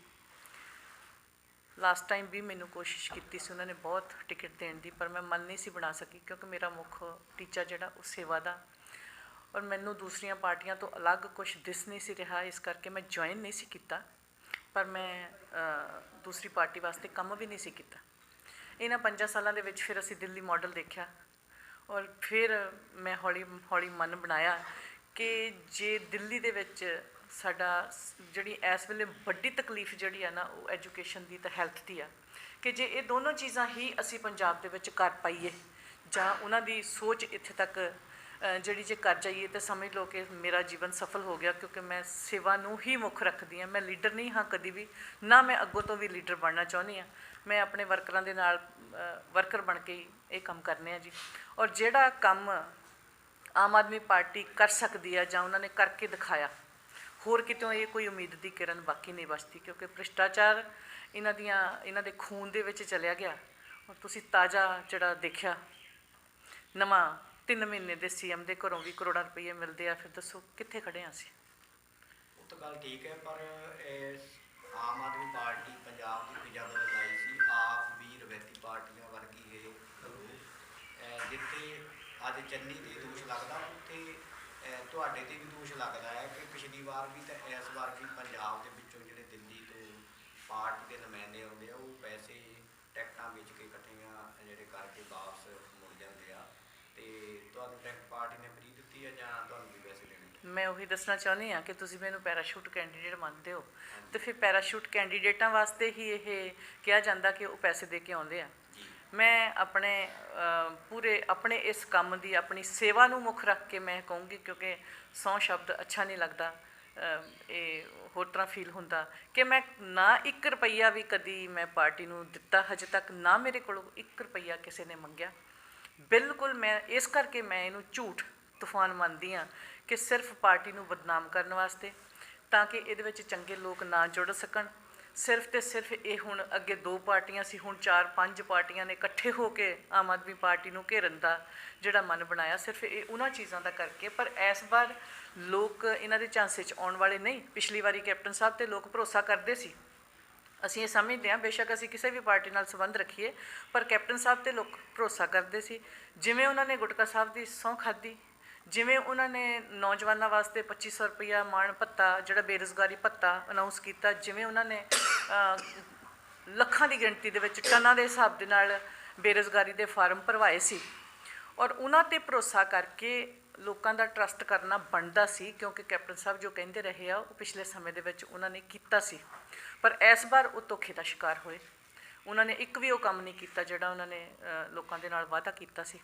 ਲਾਸਟ ਟਾਈਮ ਵੀ ਮੈਨੂੰ ਕੋਸ਼ਿਸ਼ ਕੀਤੀ ਸੀ ਉਹਨਾਂ ਨੇ ਬਹੁਤ ਟਿਕਟ ਦੇਣ ਦੀ, ਪਰ ਮੈਂ ਮਨ ਨਹੀਂ ਸੀ ਬਣਾ ਸਕੀ, ਕਿਉਂਕਿ ਮੇਰਾ ਮੁੱਖ ਟੀਚਾ ਜਿਹੜਾ ਉਹ ਸੇਵਾ ਦਾ, ਔਰ ਮੈਨੂੰ ਦੂਸਰੀਆਂ ਪਾਰਟੀਆਂ ਤੋਂ ਅਲੱਗ ਕੁਛ ਦਿਸ ਨਹੀਂ ਸੀ ਰਿਹਾ, ਇਸ ਕਰਕੇ ਮੈਂ ਜੁਆਇਨ ਨਹੀਂ ਸੀ ਕੀਤਾ। ਪਰ ਮੈਂ ਦੂਸਰੀ ਪਾਰਟੀ ਵਾਸਤੇ ਕੰਮ ਵੀ ਨਹੀਂ ਸੀ ਕੀਤਾ। ਇਹਨਾਂ 5 ਸਾਲਾਂ ਦੇ ਵਿੱਚ ਫਿਰ ਅਸੀਂ ਦਿੱਲੀ ਮਾਡਲ ਦੇਖਿਆ, ਔਰ ਫਿਰ ਮੈਂ ਹੌਲੀ ਹੌਲੀ ਮਨ ਬਣਾਇਆ ਕਿ ਜੇ ਦਿੱਲੀ ਦੇ ਵਿੱਚ ਸਾਡਾ ਜਿਹੜੀ ਇਸ ਵੇਲੇ ਵੱਡੀ ਤਕਲੀਫ ਜਿਹੜੀ ਆ ਨਾ ਉਹ ਐਜੂਕੇਸ਼ਨ ਦੀ ਅਤੇ ਹੈਲਥ ਦੀ ਆ, ਕਿ ਜੇ ਇਹ ਦੋਨੋਂ ਚੀਜ਼ਾਂ ਹੀ ਅਸੀਂ ਪੰਜਾਬ ਦੇ ਵਿੱਚ ਕਰ ਪਾਈਏ, ਜਾਂ ਉਹਨਾਂ ਦੀ ਸੋਚ ਇੱਥੇ ਤੱਕ ਜਿਹੜੀ ਜੇ ਕਰ ਜਾਈਏ, ਤਾਂ ਸਮਝ ਲਓ ਕਿ ਮੇਰਾ ਜੀਵਨ ਸਫਲ ਹੋ ਗਿਆ। ਕਿਉਂਕਿ ਮੈਂ ਸੇਵਾ ਨੂੰ ਹੀ ਮੁੱਖ ਰੱਖਦੀ ਹਾਂ। ਮੈਂ ਲੀਡਰ ਨਹੀਂ ਹਾਂ ਕਦੀ ਵੀ, ਨਾ ਮੈਂ ਅੱਗੋਂ ਤੋਂ ਵੀ ਲੀਡਰ ਬਣਨਾ ਚਾਹੁੰਦੀ ਹਾਂ। ਮੈਂ ਆਪਣੇ ਵਰਕਰਾਂ ਦੇ ਨਾਲ ਵਰਕਰ ਬਣ ਕੇ ਹੀ ਇਹ ਕੰਮ ਕਰਨੇ ਆ ਜੀ। ਔਰ ਜਿਹੜਾ ਕੰਮ ਆਮ ਆਦਮੀ ਪਾਰਟੀ ਕਰ ਸਕਦੀ ਆ ਜਾਂ ਉਹਨਾਂ ਨੇ ਕਰਕੇ ਦਿਖਾਇਆ, ਹੋਰ ਕਿਤੋਂ ਇਹ ਕੋਈ ਉਮੀਦ ਦੀ ਕਿਰਨ ਬਾਕੀ ਨਹੀਂ ਬਚਦੀ, ਕਿਉਂਕਿ ਭ੍ਰਿਸ਼ਟਾਚਾਰ ਇਹਨਾਂ ਦੇ ਖੂਨ ਦੇ ਵਿੱਚ ਚਲਿਆ ਗਿਆ। ਔਰ ਤੁਸੀਂ ਤਾਜ਼ਾ ਜਿਹੜਾ ਦੇਖਿਆ ਨਵਾਂ 3 ਮਹੀਨੇ ਦੇ CM ਦੇ ਘਰੋਂ ਵੀ ਕਰੋੜਾਂ ਰੁਪਏ ਮਿਲਦੇ ਆ, ਫਿਰ ਦੱਸੋ ਕਿੱਥੇ ਖੜ੍ਹੇ ਹਾਂ ਅਸੀਂ? ਉਹ ਤਾਂ ਗੱਲ ਠੀਕ ਹੈ, ਪਰ ਆਮ ਆਦਮੀ ਪਾਰਟੀ ਪੰਜਾਬ ਦੀ ਫਿਜ਼ਾ ਬਦਲ ਆਈ ਸੀ। ਆਪ ਵੀ ਰਵਾਇਤੀ ਪਾਰਟੀਆਂ ਵਰਗੀ ਇਹ ਜਿੱਥੇ ਅੱਜ ਚੰਨੀ ਤੇ ਦੋਸ਼ ਲੱਗਦਾ, ਉੱਥੇ ਤੁਹਾਡੇ ਤੇ ਵੀ ਦੋਸ਼ ਲੱਗਦਾ ਹੈ ਕਿ ਪਿਛਲੀ ਵਾਰ ਵੀ ਤਾਂ ਇਸ ਵਾਰ ਵੀ ਪੰਜਾਬ ਦੇ ਵਿੱਚੋਂ ਜਿਹੜੇ ਦਿੱਲੀ ਤੋਂ ਪਾਰਟੀ ਦੇ ਨੁਮਾਇੰਦੇ ਆਉਂਦੇ ਆ, ਉਹ ਪੈਸੇ ਟਿਕਟਾਂ ਵੇਚ ਕੇ ਇਕੱਠੀਆਂ ਜਿਹੜੇ ਕਰਕੇ ਵਾਪਸ ਮੁੜ ਜਾਂਦੇ ਆ। ਤੇ ਤੁਹਾਨੂੰ ਟਿਕਟ ਪਾਰਟੀ ਨੇ ਫਰੀ ਦਿੱਤੀ ਹੈ ਜਾਂ ਤੁਹਾਨੂੰ ਵੀ ਪੈਸੇ ਦੇਣੇ? ਮੈਂ ਉਹੀ ਦੱਸਣਾ ਚਾਹੁੰਦੀ ਹਾਂ ਕਿ ਤੁਸੀਂ ਮੈਨੂੰ ਪੈਰਾਸ਼ੂਟ ਕੈਂਡੀਡੇਟ ਮੰਨਦੇ ਹੋ, ਅਤੇ ਫਿਰ ਪੈਰਾਸ਼ੂਟ ਕੈਂਡੀਡੇਟਾਂ ਵਾਸਤੇ ਹੀ ਇਹ ਕਿਹਾ ਜਾਂਦਾ ਕਿ ਉਹ ਪੈਸੇ ਦੇ ਕੇ ਆਉਂਦੇ ਆ। ਮੈਂ ਆਪਣੇ ਇਸ ਕੰਮ ਦੀ, ਆਪਣੀ ਸੇਵਾ ਨੂੰ ਮੁੱਖ ਰੱਖ ਕੇ ਮੈਂ ਕਹੂੰਗੀ, ਕਿਉਂਕਿ 100 ਸ਼ਬਦ ਅੱਛਾ ਨਹੀਂ ਲੱਗਦਾ, ਇਹ ਹੋਰ ਤਰ੍ਹਾਂ ਫੀਲ ਹੁੰਦਾ ਕਿ ਮੈਂ ਨਾ 1 ਰੁਪਈਆ ਵੀ ਕਦੀ ਮੈਂ ਪਾਰਟੀ ਨੂੰ ਦਿੱਤਾ ਹਜੇ ਤੱਕ, ਨਾ ਮੇਰੇ ਕੋਲੋਂ 1 ਰੁਪਈਆ ਕਿਸੇ ਨੇ ਮੰਗਿਆ। ਬਿਲਕੁਲ ਮੈਂ ਇਸ ਕਰਕੇ ਮੈਂ ਇਹਨੂੰ ਝੂਠ ਤੂਫਾਨ ਮੰਨਦੀ ਹਾਂ ਕਿ ਸਿਰਫ ਪਾਰਟੀ ਨੂੰ ਬਦਨਾਮ ਕਰਨ ਵਾਸਤੇ, ਤਾਂ ਕਿ ਇਹਦੇ ਵਿੱਚ ਚੰਗੇ ਲੋਕ ਨਾ ਜੁੜ ਸਕਣ। ਸਿਰਫ ਤੇ ਸਿਰਫ ਇਹ ਹੁਣ ਅੱਗੇ 2 ਪਾਰਟੀਆਂ ਸੀ, ਹੁਣ 4-5 ਪਾਰਟੀਆਂ ਨੇ ਇਕੱਠੇ ਹੋ ਕੇ ਆਮ ਆਦਮੀ ਪਾਰਟੀ ਨੂੰ ਘੇਰਨ ਦਾ ਜਿਹੜਾ ਮਨ ਬਣਾਇਆ, ਸਿਰਫ ਇਹ ਉਹਨਾਂ ਚੀਜ਼ਾਂ ਦਾ ਕਰਕੇ। ਪਰ ਇਸ ਵਾਰ ਲੋਕ ਇਹਨਾਂ ਦੇ ਝਾਂਸੇ 'ਚ ਆਉਣ ਵਾਲੇ ਨਹੀਂ। ਪਿਛਲੀ ਵਾਰੀ ਕੈਪਟਨ ਸਾਹਿਬ 'ਤੇ ਲੋਕ ਭਰੋਸਾ ਕਰਦੇ ਸੀ, ਅਸੀਂ ਇਹ ਸਮਝਦੇ ਹਾਂ, ਬੇਸ਼ੱਕ ਅਸੀਂ ਕਿਸੇ ਵੀ ਪਾਰਟੀ ਨਾਲ ਸੰਬੰਧ ਰੱਖੀਏ, ਪਰ ਕੈਪਟਨ ਸਾਹਿਬ 'ਤੇ ਲੋਕ ਭਰੋਸਾ ਕਰਦੇ ਸੀ। ਜਿਵੇਂ ਉਹਨਾਂ ਨੇ ਗੁਟਕਾ ਸਾਹਿਬ ਦੀ ਸਹੁੰ ਖਾਧੀ, ਜਿਵੇਂ ਉਹਨਾਂ ਨੇ ਨੌਜਵਾਨਾਂ ਵਾਸਤੇ 2500 ਰੁਪਈਆ ਮਾਣ ਭੱਤਾ ਜਿਹੜਾ ਬੇਰੁਜ਼ਗਾਰੀ ਭੱਤਾ ਅਨਾਊਂਸ ਕੀਤਾ, ਜਿਵੇਂ ਉਹਨਾਂ ਨੇ ਲੱਖਾਂ ਦੀ ਗਿਣਤੀ ਦੇ ਵਿੱਚ ਟਨਾਂ ਦੇ ਹਿਸਾਬ ਦੇ ਨਾਲ ਬੇਰੁਜ਼ਗਾਰੀ ਦੇ ਫਾਰਮ ਭਰਵਾਏ ਸੀ, ਔਰ ਉਹਨਾਂ 'ਤੇ ਭਰੋਸਾ ਕਰਕੇ ਲੋਕਾਂ ਦਾ ਟਰਸਟ ਕਰਨਾ ਬਣਦਾ ਸੀ, ਕਿਉਂਕਿ ਕੈਪਟਨ ਸਾਹਿਬ ਜੋ ਕਹਿੰਦੇ ਰਹੇ ਆ ਉਹ ਪਿਛਲੇ ਸਮੇਂ ਦੇ ਵਿੱਚ ਉਹਨਾਂ ਨੇ ਕੀਤਾ ਸੀ। ਪਰ ਇਸ ਵਾਰ ਉਹ ਧੋਖੇ ਦਾ ਸ਼ਿਕਾਰ ਹੋਏ। ਉਹਨਾਂ ਨੇ ਇੱਕ ਵੀ ਉਹ ਕੰਮ ਨਹੀਂ ਕੀਤਾ ਜਿਹੜਾ ਉਹਨਾਂ ਨੇ ਲੋਕਾਂ ਦੇ ਨਾਲ ਵਾਅਦਾ ਕੀਤਾ ਸੀ।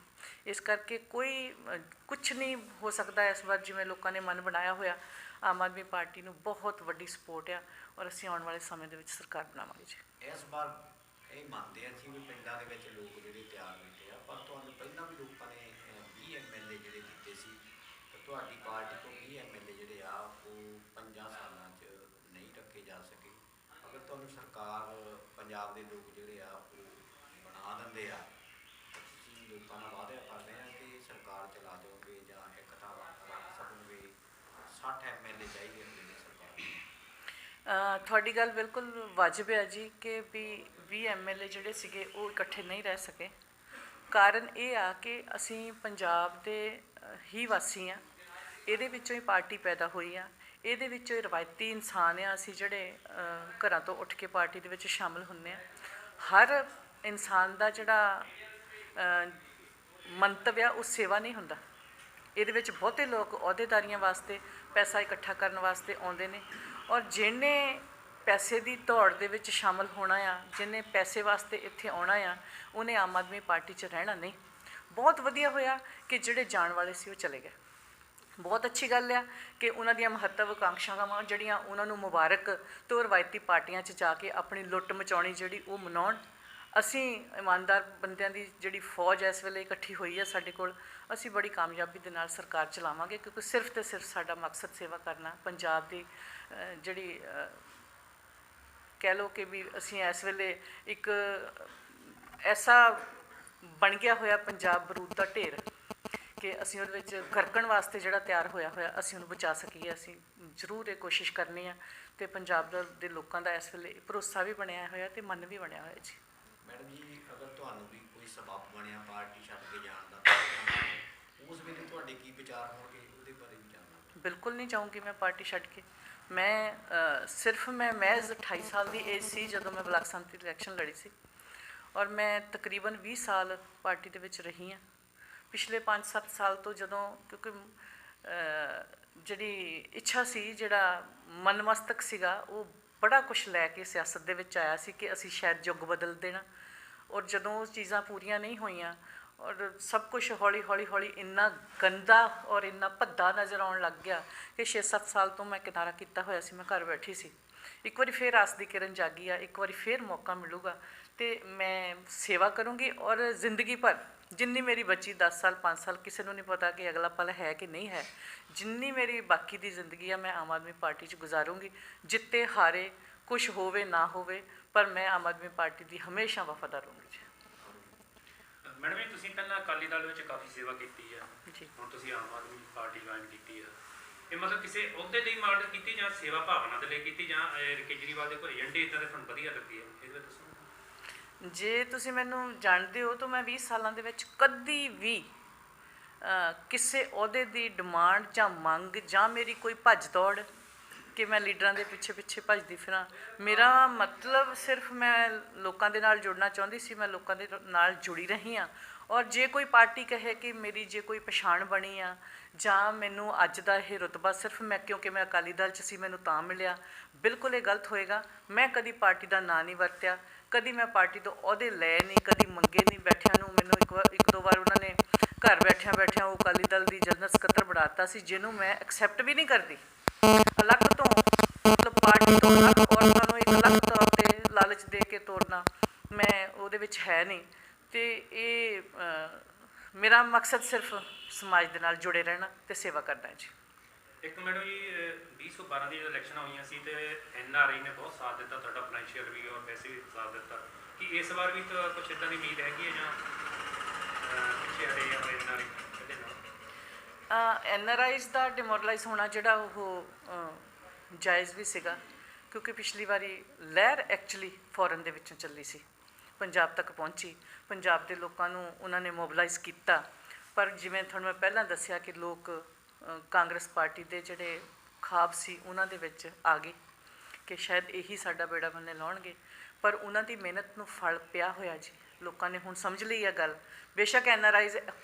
ਇਸ ਕਰਕੇ ਕੋਈ ਕੁਛ ਨਹੀਂ ਹੋ ਸਕਦਾ ਇਸ ਵਾਰ ਜਿਵੇਂ ਲੋਕਾਂ ਨੇ ਮਨ ਬਣਾਇਆ ਹੋਇਆ। ਆਮ ਆਦਮੀ ਪਾਰਟੀ ਨੂੰ ਬਹੁਤ ਵੱਡੀ ਸਪੋਰਟ ਆ, ਔਰ ਅਸੀਂ ਆਉਣ ਵਾਲੇ ਸਮੇਂ ਦੇ ਵਿੱਚ ਸਰਕਾਰ ਬਣਾਵਾਂਗੇ ਜੀ। ਇਸ ਵਾਰ ਇਹ ਮੰਨਦੇ ਅਸੀਂ ਵੀ ਪਿੰਡਾਂ ਦੇ ਵਿੱਚ ਲੋਕ ਜਿਹੜੇ ਤਿਆਰ ਬੈਠੇ ਆ, ਪਰ ਤੁਹਾਨੂੰ ਪਹਿਲਾਂ ਵੀ ਲੋਕਾਂ ਨੇ 20 MLA ਜਿਹੜੇ ਦਿੱਤੇ ਸੀ, ਤੇ ਤੁਹਾਡੀ ਪਾਰਟੀ ਤੋਂ 20 MLA ਜਿਹੜੇ ਆ ਉਹ 5 ਸਾਲਾਂ 'ਚ ਨਹੀਂ ਰੱਖੇ ਜਾ ਸਕੇ। ਅਗਰ ਤੁਹਾਨੂੰ ਸਰਕਾਰ ਪੰਜਾਬ ਦੇ ਲੋਕ ਜਿਹੜੇ ਆ ਉਹ ਬਣਾ ਦਿੰਦੇ ਆ, ਤੁਸੀਂ ਲੋਕਾਂ ਨਾਲ ਵਾਅਦਾ ਕਰਦੇ ਆ ਕਿ ਸਰਕਾਰ ਚਲਾ ਜਾਓਗੇ ਜਾਂ ਇੱਕ ਥਾਂ ਰੱਖ ਸਕੋਗੇ। 60 MLA ਚਾਹੀਦੇ ਹੁੰਦੇ ਨੇ ਸਰਕਾਰ ਨੂੰ। ਤੁਹਾਡੀ ਗੱਲ ਬਿਲਕੁਲ ਵਾਜਬ ਹੈ ਜੀ ਕਿ ਵੀ 20 MLA ਜਿਹੜੇ ਸੀਗੇ ਉਹ ਇਕੱਠੇ ਨਹੀਂ ਰਹਿ ਸਕੇ। ਕਾਰਨ ਇਹ ਆ ਕਿ ਅਸੀਂ ਪੰਜਾਬ ਦੇ ਹੀ ਵਾਸੀ ਹਾਂ, ਇਹਦੇ ਵਿੱਚੋਂ ਹੀ ਪਾਰਟੀ ਪੈਦਾ ਹੋਈ ਆ, ਇਹਦੇ ਵਿੱਚੋਂ ਹੀ ਰਵਾਇਤੀ ਇਨਸਾਨ ਆ ਅਸੀਂ ਜਿਹੜੇ ਘਰਾਂ ਤੋਂ ਉੱਠ ਕੇ ਪਾਰਟੀ ਦੇ ਵਿੱਚ ਸ਼ਾਮਲ ਹੁੰਦੇ ਹਾਂ। ਹਰ ਇਨਸਾਨ ਦਾ ਜਿਹੜਾ ਮੰਤਵ ਆ ਉਹ ਸੇਵਾ ਨਹੀਂ ਹੁੰਦਾ। ਇਹਦੇ ਵਿੱਚ ਬਹੁਤੇ ਲੋਕ ਅਹੁਦੇਦਾਰੀਆਂ ਵਾਸਤੇ ਪੈਸਾ ਇਕੱਠਾ ਕਰਨ ਵਾਸਤੇ ਆਉਂਦੇ ਨੇ, ਔਰ ਜਿਹਨੇ ਪੈਸੇ ਦੀ ਦੌੜ ਦੇ ਵਿੱਚ ਸ਼ਾਮਲ ਹੋਣਾ ਆ, ਜਿਹਨੇ ਪੈਸੇ ਵਾਸਤੇ ਇੱਥੇ ਆਉਣਾ ਆ, ਉਹਨੇ ਆਮ ਆਦਮੀ ਪਾਰਟੀ 'ਚ ਰਹਿਣਾ ਨਹੀਂ। ਬਹੁਤ ਵਧੀਆ ਹੋਇਆ ਕਿ ਜਿਹੜੇ ਜਾਣ ਵਾਲੇ ਸੀ ਉਹ ਚਲੇ ਗਏ। ਬਹੁਤ ਅੱਛੀ ਗੱਲ ਆ ਕਿ ਉਹਨਾਂ ਦੀਆਂ ਮਹੱਤਵਕਾਂਖਿਆਵਾਂ ਜਿਹੜੀਆਂ ਉਹਨਾਂ ਨੂੰ ਮੁਬਾਰਕ ਤੋਂ ਰਵਾਇਤੀ ਪਾਰਟੀਆਂ 'ਚ ਜਾ ਕੇ ਆਪਣੀ ਲੁੱਟ ਮਚਾਉਣੀ ਜਿਹੜੀ ਉਹ ਮਨਾਉਣ। ਅਸੀਂ ਇਮਾਨਦਾਰ ਬੰਦਿਆਂ ਦੀ ਜਿਹੜੀ ਫੌਜ ਇਸ ਵੇਲੇ ਇਕੱਠੀ ਹੋਈ ਹੈ ਸਾਡੇ ਕੋਲ, ਅਸੀਂ ਬੜੀ ਕਾਮਯਾਬੀ ਦੇ ਨਾਲ ਸਰਕਾਰ ਚਲਾਵਾਂਗੇ, ਕਿਉਂਕਿ ਸਿਰਫ ਤੇ ਸਿਰਫ ਸਾਡਾ ਮਕਸਦ ਸੇਵਾ ਕਰਨਾ। ਪੰਜਾਬ ਦੀ ਜਿਹੜੀ ਕਹਿ ਲਓ ਕਿ ਵੀ ਅਸੀਂ ਇਸ ਵੇਲੇ ਇੱਕ ਐਸਾ ਬਣ ਗਿਆ ਹੋਇਆ ਪੰਜਾਬ ਬਰੂਦ ਦਾ ਢੇਰ ਕਿ ਅਸੀਂ ਉਹਦੇ ਵਿੱਚ ਗਰਕਣ ਵਾਸਤੇ ਜਿਹੜਾ ਤਿਆਰ ਹੋਇਆ ਅਸੀਂ ਉਹਨੂੰ ਬਚਾ ਸਕੀਏ। ਅਸੀਂ ਜ਼ਰੂਰ ਇਹ ਕੋਸ਼ਿਸ਼ ਕਰਨੀ ਆ, ਅਤੇ ਪੰਜਾਬ ਦੇ ਲੋਕਾਂ ਦਾ ਇਸ ਵੇਲੇ ਭਰੋਸਾ ਵੀ ਬਣਿਆ ਹੋਇਆ ਅਤੇ ਮਨ ਵੀ ਬਣਿਆ ਹੋਇਆ ਜੀ। ਮੈਡਮ ਜੀ, ਅਗਰ ਤੁਹਾਨੂੰ ਵੀ ਕੋਈ ਸਬੱਬ ਬਣਿਆ ਪਾਰਟੀ ਛੱਡ ਕੇ ਜਾਣ ਦਾ, ਉਸ ਵੇਲੇ ਤੁਹਾਡੇ ਕੀ ਵਿਚਾਰ ਹੋਣਗੇ ਉਹਦੇ ਬਾਰੇ ਵੀ ਜਾਣਨਾ। ਬਿਲਕੁਲ ਨਹੀਂ ਚਾਹੂੰਗੀ ਮੈਂ ਪਾਰਟੀ ਛੱਡ ਕੇ। ਮੈਂ ਸਿਰਫ ਮੈਂ ਮਹਿਜ਼ 28 ਸਾਲ ਦੀ ਏਜ ਸੀ ਜਦੋਂ ਮੈਂ ਬਲਾਕ ਸੰਮਤੀ ਇਲੈਕਸ਼ਨ ਲੜੀ ਸੀ, ਔਰ ਮੈਂ ਤਕਰੀਬਨ 20 ਸਾਲ ਪਾਰਟੀ ਦੇ ਵਿੱਚ ਰਹੀ ਹਾਂ। ਪਿਛਲੇ 5-7 ਸਾਲ ਤੋਂ ਜਦੋਂ, ਕਿਉਂਕਿ ਜਿਹੜੀ ਇੱਛਾ ਸੀ, ਜਿਹੜਾ ਮਨਮਸਤਕ ਸੀਗਾ, ਉਹ ਬੜਾ ਕੁਛ ਲੈ ਕੇ ਸਿਆਸਤ ਦੇ ਵਿੱਚ ਆਇਆ ਸੀ ਕਿ ਅਸੀਂ ਸ਼ਾਇਦ ਯੁੱਗ ਬਦਲ ਦੇਣਾ। ਔਰ ਜਦੋਂ ਉਹ ਚੀਜ਼ਾਂ ਪੂਰੀਆਂ ਨਹੀਂ ਹੋਈਆਂ ਔਰ ਸਭ ਕੁਛ ਹੌਲੀ ਇੰਨਾ ਗੰਦਾ ਔਰ ਇੰਨਾ ਭੱਦਾ ਨਜ਼ਰ ਆਉਣ ਲੱਗ ਗਿਆ ਕਿ 6-7 ਸਾਲ ਤੋਂ ਮੈਂ ਕਿਨਾਰਾ ਕੀਤਾ ਹੋਇਆ ਸੀ। ਮੈਂ ਘਰ ਬੈਠੀ ਸੀ। ਇੱਕ ਵਾਰੀ ਫਿਰ ਆਸ ਦੀ ਕਿਰਨ ਜਾਗੀ ਆ, ਇੱਕ ਵਾਰੀ ਫਿਰ ਮੌਕਾ ਮਿਲੂਗਾ ਅਤੇ ਮੈਂ ਸੇਵਾ ਕਰੂੰਗੀ। ਔਰ ਜ਼ਿੰਦਗੀ ਭਰ ਜਿੰਨੀ ਮੇਰੀ ਬੱਚੀ 10 ਸਾਲ 5 ਸਾਲ, ਕਿਸੇ ਨੂੰ ਨਹੀਂ ਪਤਾ ਕਿ ਅਗਲਾ ਪਲ ਹੈ ਕਿ ਨਹੀਂ ਹੈ, ਜਿੰਨੀ ਮੇਰੀ ਬਾਕੀ ਦੀ ਜ਼ਿੰਦਗੀ ਆ ਮੈਂ ਆਮ ਆਦਮੀ ਪਾਰਟੀ 'ਚ ਗੁਜ਼ਾਰੂੰਗੀ। ਜਿੱਤੇ ਹਾਰੇ, ਕੁਛ ਹੋਵੇ ਨਾ ਹੋਵੇ, ਪਰ ਮੈਂ ਆਮ ਆਦਮੀ ਪਾਰਟੀ ਦੀ ਹਮੇਸ਼ਾ ਵਫਾਦਾਰ ਰਹੂੰਗੀ ਜੀ। ਮੈਡਮ ਜੀ, ਤੁਸੀਂ ਪਹਿਲਾਂ ਅਕਾਲੀ ਦਲ ਵਿੱਚ ਕਾਫੀ ਸੇਵਾ ਕੀਤੀ ਆ ਜੀ, ਹੁਣ ਤੁਸੀਂ ਆਮ ਆਦਮੀ ਪਾਰਟੀ ਜੁਆਇਨ ਕੀਤੀ ਆ, ਇਹ ਮਤਲਬ ਕਿਸੇ ਅਹੁਦੇ ਲਈ ਮਾਡਲ ਕੀਤੀ ਜਾਂ ਸੇਵਾ ਭਾਵਨਾ ਦੇ ਲਈ ਕੀਤੀ, ਜਾਂ ਕੇਜਰੀਵਾਲ ਦੇ ਕੋਈ ਏਜੰਡੇ ਇੱਦਾਂ ਦੇ ਤੁਹਾਨੂੰ ਵਧੀਆ ਲੱਗੇ ਆ, ਇਹਦੇ ਵਿੱਚ ਦੱਸੋ। ਜੇ ਤੁਸੀਂ ਮੈਨੂੰ ਜਾਣਦੇ ਹੋ ਤਾਂ ਮੈਂ 20 ਸਾਲਾਂ ਦੇ ਵਿੱਚ ਕਦੀ ਵੀ ਕਿਸੇ ਅਹੁਦੇ ਦੀ ਡਿਮਾਂਡ ਜਾਂ ਮੰਗ ਜਾਂ ਮੇਰੀ ਕੋਈ ਭੱਜ ਦੌੜ ਕਿ ਮੈਂ ਲੀਡਰਾਂ ਦੇ ਪਿੱਛੇ ਭੱਜਦੀ ਫਿਰਾਂ। ਮੇਰਾ ਮਤਲਬ ਸਿਰਫ ਮੈਂ ਲੋਕਾਂ ਦੇ ਨਾਲ ਜੁੜਨਾ ਚਾਹੁੰਦੀ ਸੀ, ਮੈਂ ਲੋਕਾਂ ਦੇ ਨਾਲ ਜੁੜੀ ਰਹੀ ਹਾਂ। ਔਰ ਜੇ ਕੋਈ ਪਾਰਟੀ ਕਹੇ ਕਿ ਮੇਰੀ ਜੇ ਕੋਈ ਪਛਾਣ ਬਣੀ ਆ ਜਾਂ ਮੈਨੂੰ ਅੱਜ ਦਾ ਇਹ ਰੁਤਬਾ ਸਿਰਫ ਕਿਉਂਕਿ ਮੈਂ ਅਕਾਲੀ ਦਲ 'ਚ ਸੀ ਮੈਨੂੰ ਤਾਂ ਮਿਲਿਆ, ਬਿਲਕੁਲ ਇਹ ਗਲਤ ਹੋਏਗਾ। ਮੈਂ ਕਦੀ ਪਾਰਟੀ ਦਾ ਨਾਂ ਨਹੀਂ ਵਰਤਿਆ, ਕਦੀ ਮੈਂ ਪਾਰਟੀ ਤੋਂ ਅਹੁਦੇ ਲਏ ਨਹੀਂ, ਕਦੀ ਮੰਗੇ ਨਹੀਂ। ਬੈਠਿਆਂ ਨੂੰ ਮੈਨੂੰ ਇੱਕ ਦੋ ਵਾਰ ਉਹਨਾਂ ਨੇ ਘਰ ਬੈਠਿਆਂ ਉਹ ਅਕਾਲੀ ਦਲ ਦੀ ਜਨਰਲ ਸਕੱਤਰ ਬਣਾ ਦਿੱਤਾ ਸੀ, ਜਿਹਨੂੰ ਮੈਂ ਐਕਸੈਪਟ ਵੀ ਨਹੀਂ ਕਰਦੀ। ਅਲੱਗ ਤੋਂ ਮਤਲਬ ਪਾਰਟੀ ਤੋਂ ਅਲੱਗ ਔਰਤਾਂ ਨੂੰ ਇੱਕ ਅਲੱਗ ਤੌਰ 'ਤੇ ਲਾਲਚ ਦੇ ਕੇ ਤੋਰਨਾ, ਮੈਂ ਉਹਦੇ ਵਿੱਚ ਹੈ ਨਹੀਂ। ਅਤੇ ਇਹ ਮੇਰਾ ਮਕਸਦ ਸਿਰਫ ਸਮਾਜ ਦੇ ਨਾਲ ਜੁੜੇ ਰਹਿਣਾ ਤੇ ਸੇਵਾ ਕਰਨਾ ਹੈ ਜੀ। ਇੱਕ ਮੈਡਮ ਜੀ 2012 ਦੀ ਜਦੋਂ ਇਲੈਕਸ਼ਨਾਂ ਹੋਈਆਂ ਸੀ ਤੇ NRI ਨੇ ਬਹੁਤ ਸਾਥ ਦਿੱਤਾ ਤੁਹਾਡਾ, ਫਾਈਨੈਂਸ਼ੀਅਲ ਵੀ ਔਰ ਵੈਸੇ ਵੀ ਸਾਥ ਦਿੱਤਾ, ਕਿ ਇਸ ਵਾਰ ਵੀ ਤਾਂ ਕੁਛ ਇੱਦਾਂ ਦੀ ਉਮੀਦ ਹੈਗੀ ਹੈ ਜਾਂ ਪਿੱਛੇ ਹਟੇ ਜਾਂ NRI ਕੱਢੇ ਨਾਲ? NRIs ਦਾ ਡਿਮੋਰਲਾਈਜ਼ ਹੋਣਾ ਜਿਹੜਾ ਉਹ ਜਾਇਜ਼ ਵੀ ਸੀਗਾ, ਕਿਉਂਕਿ ਪਿਛਲੀ ਵਾਰੀ ਲਹਿਰ ਐਕਚੁਅਲੀ ਫੋਰਨ ਦੇ ਵਿੱਚੋਂ ਚੱਲੀ ਸੀ, ਪੰਜਾਬ ਤੱਕ ਪਹੁੰਚੀ, ਪੰਜਾਬ ਦੇ ਲੋਕਾਂ ਨੂੰ ਉਹਨਾਂ ਨੇ ਮੋਬਲਾਈਜ਼ ਕੀਤਾ। ਪਰ ਜਿਵੇਂ ਤੁਹਾਨੂੰ ਮੈਂ ਪਹਿਲਾਂ ਦੱਸਿਆ ਕਿ ਲੋਕ ਕਾਂਗਰਸ ਪਾਰਟੀ ਦੇ ਜਿਹੜੇ ਖਾਬ ਸੀ ਉਹਨਾਂ ਦੇ ਵਿੱਚ ਆ ਗਏ ਕਿ ਸ਼ਾਇਦ ਇਹੀ ਸਾਡਾ ਬੇੜਾ ਬੰਨੇ ਲਾਉਣਗੇ, ਪਰ ਉਹਨਾਂ ਦੀ ਮਿਹਨਤ ਨੂੰ ਫਲ ਪਿਆ ਹੋਇਆ ਜੀ। ਲੋਕਾਂ ਨੇ ਹੁਣ ਸਮਝ ਲਈ ਹੈ ਗੱਲ। ਬੇਸ਼ੱਕ NRIs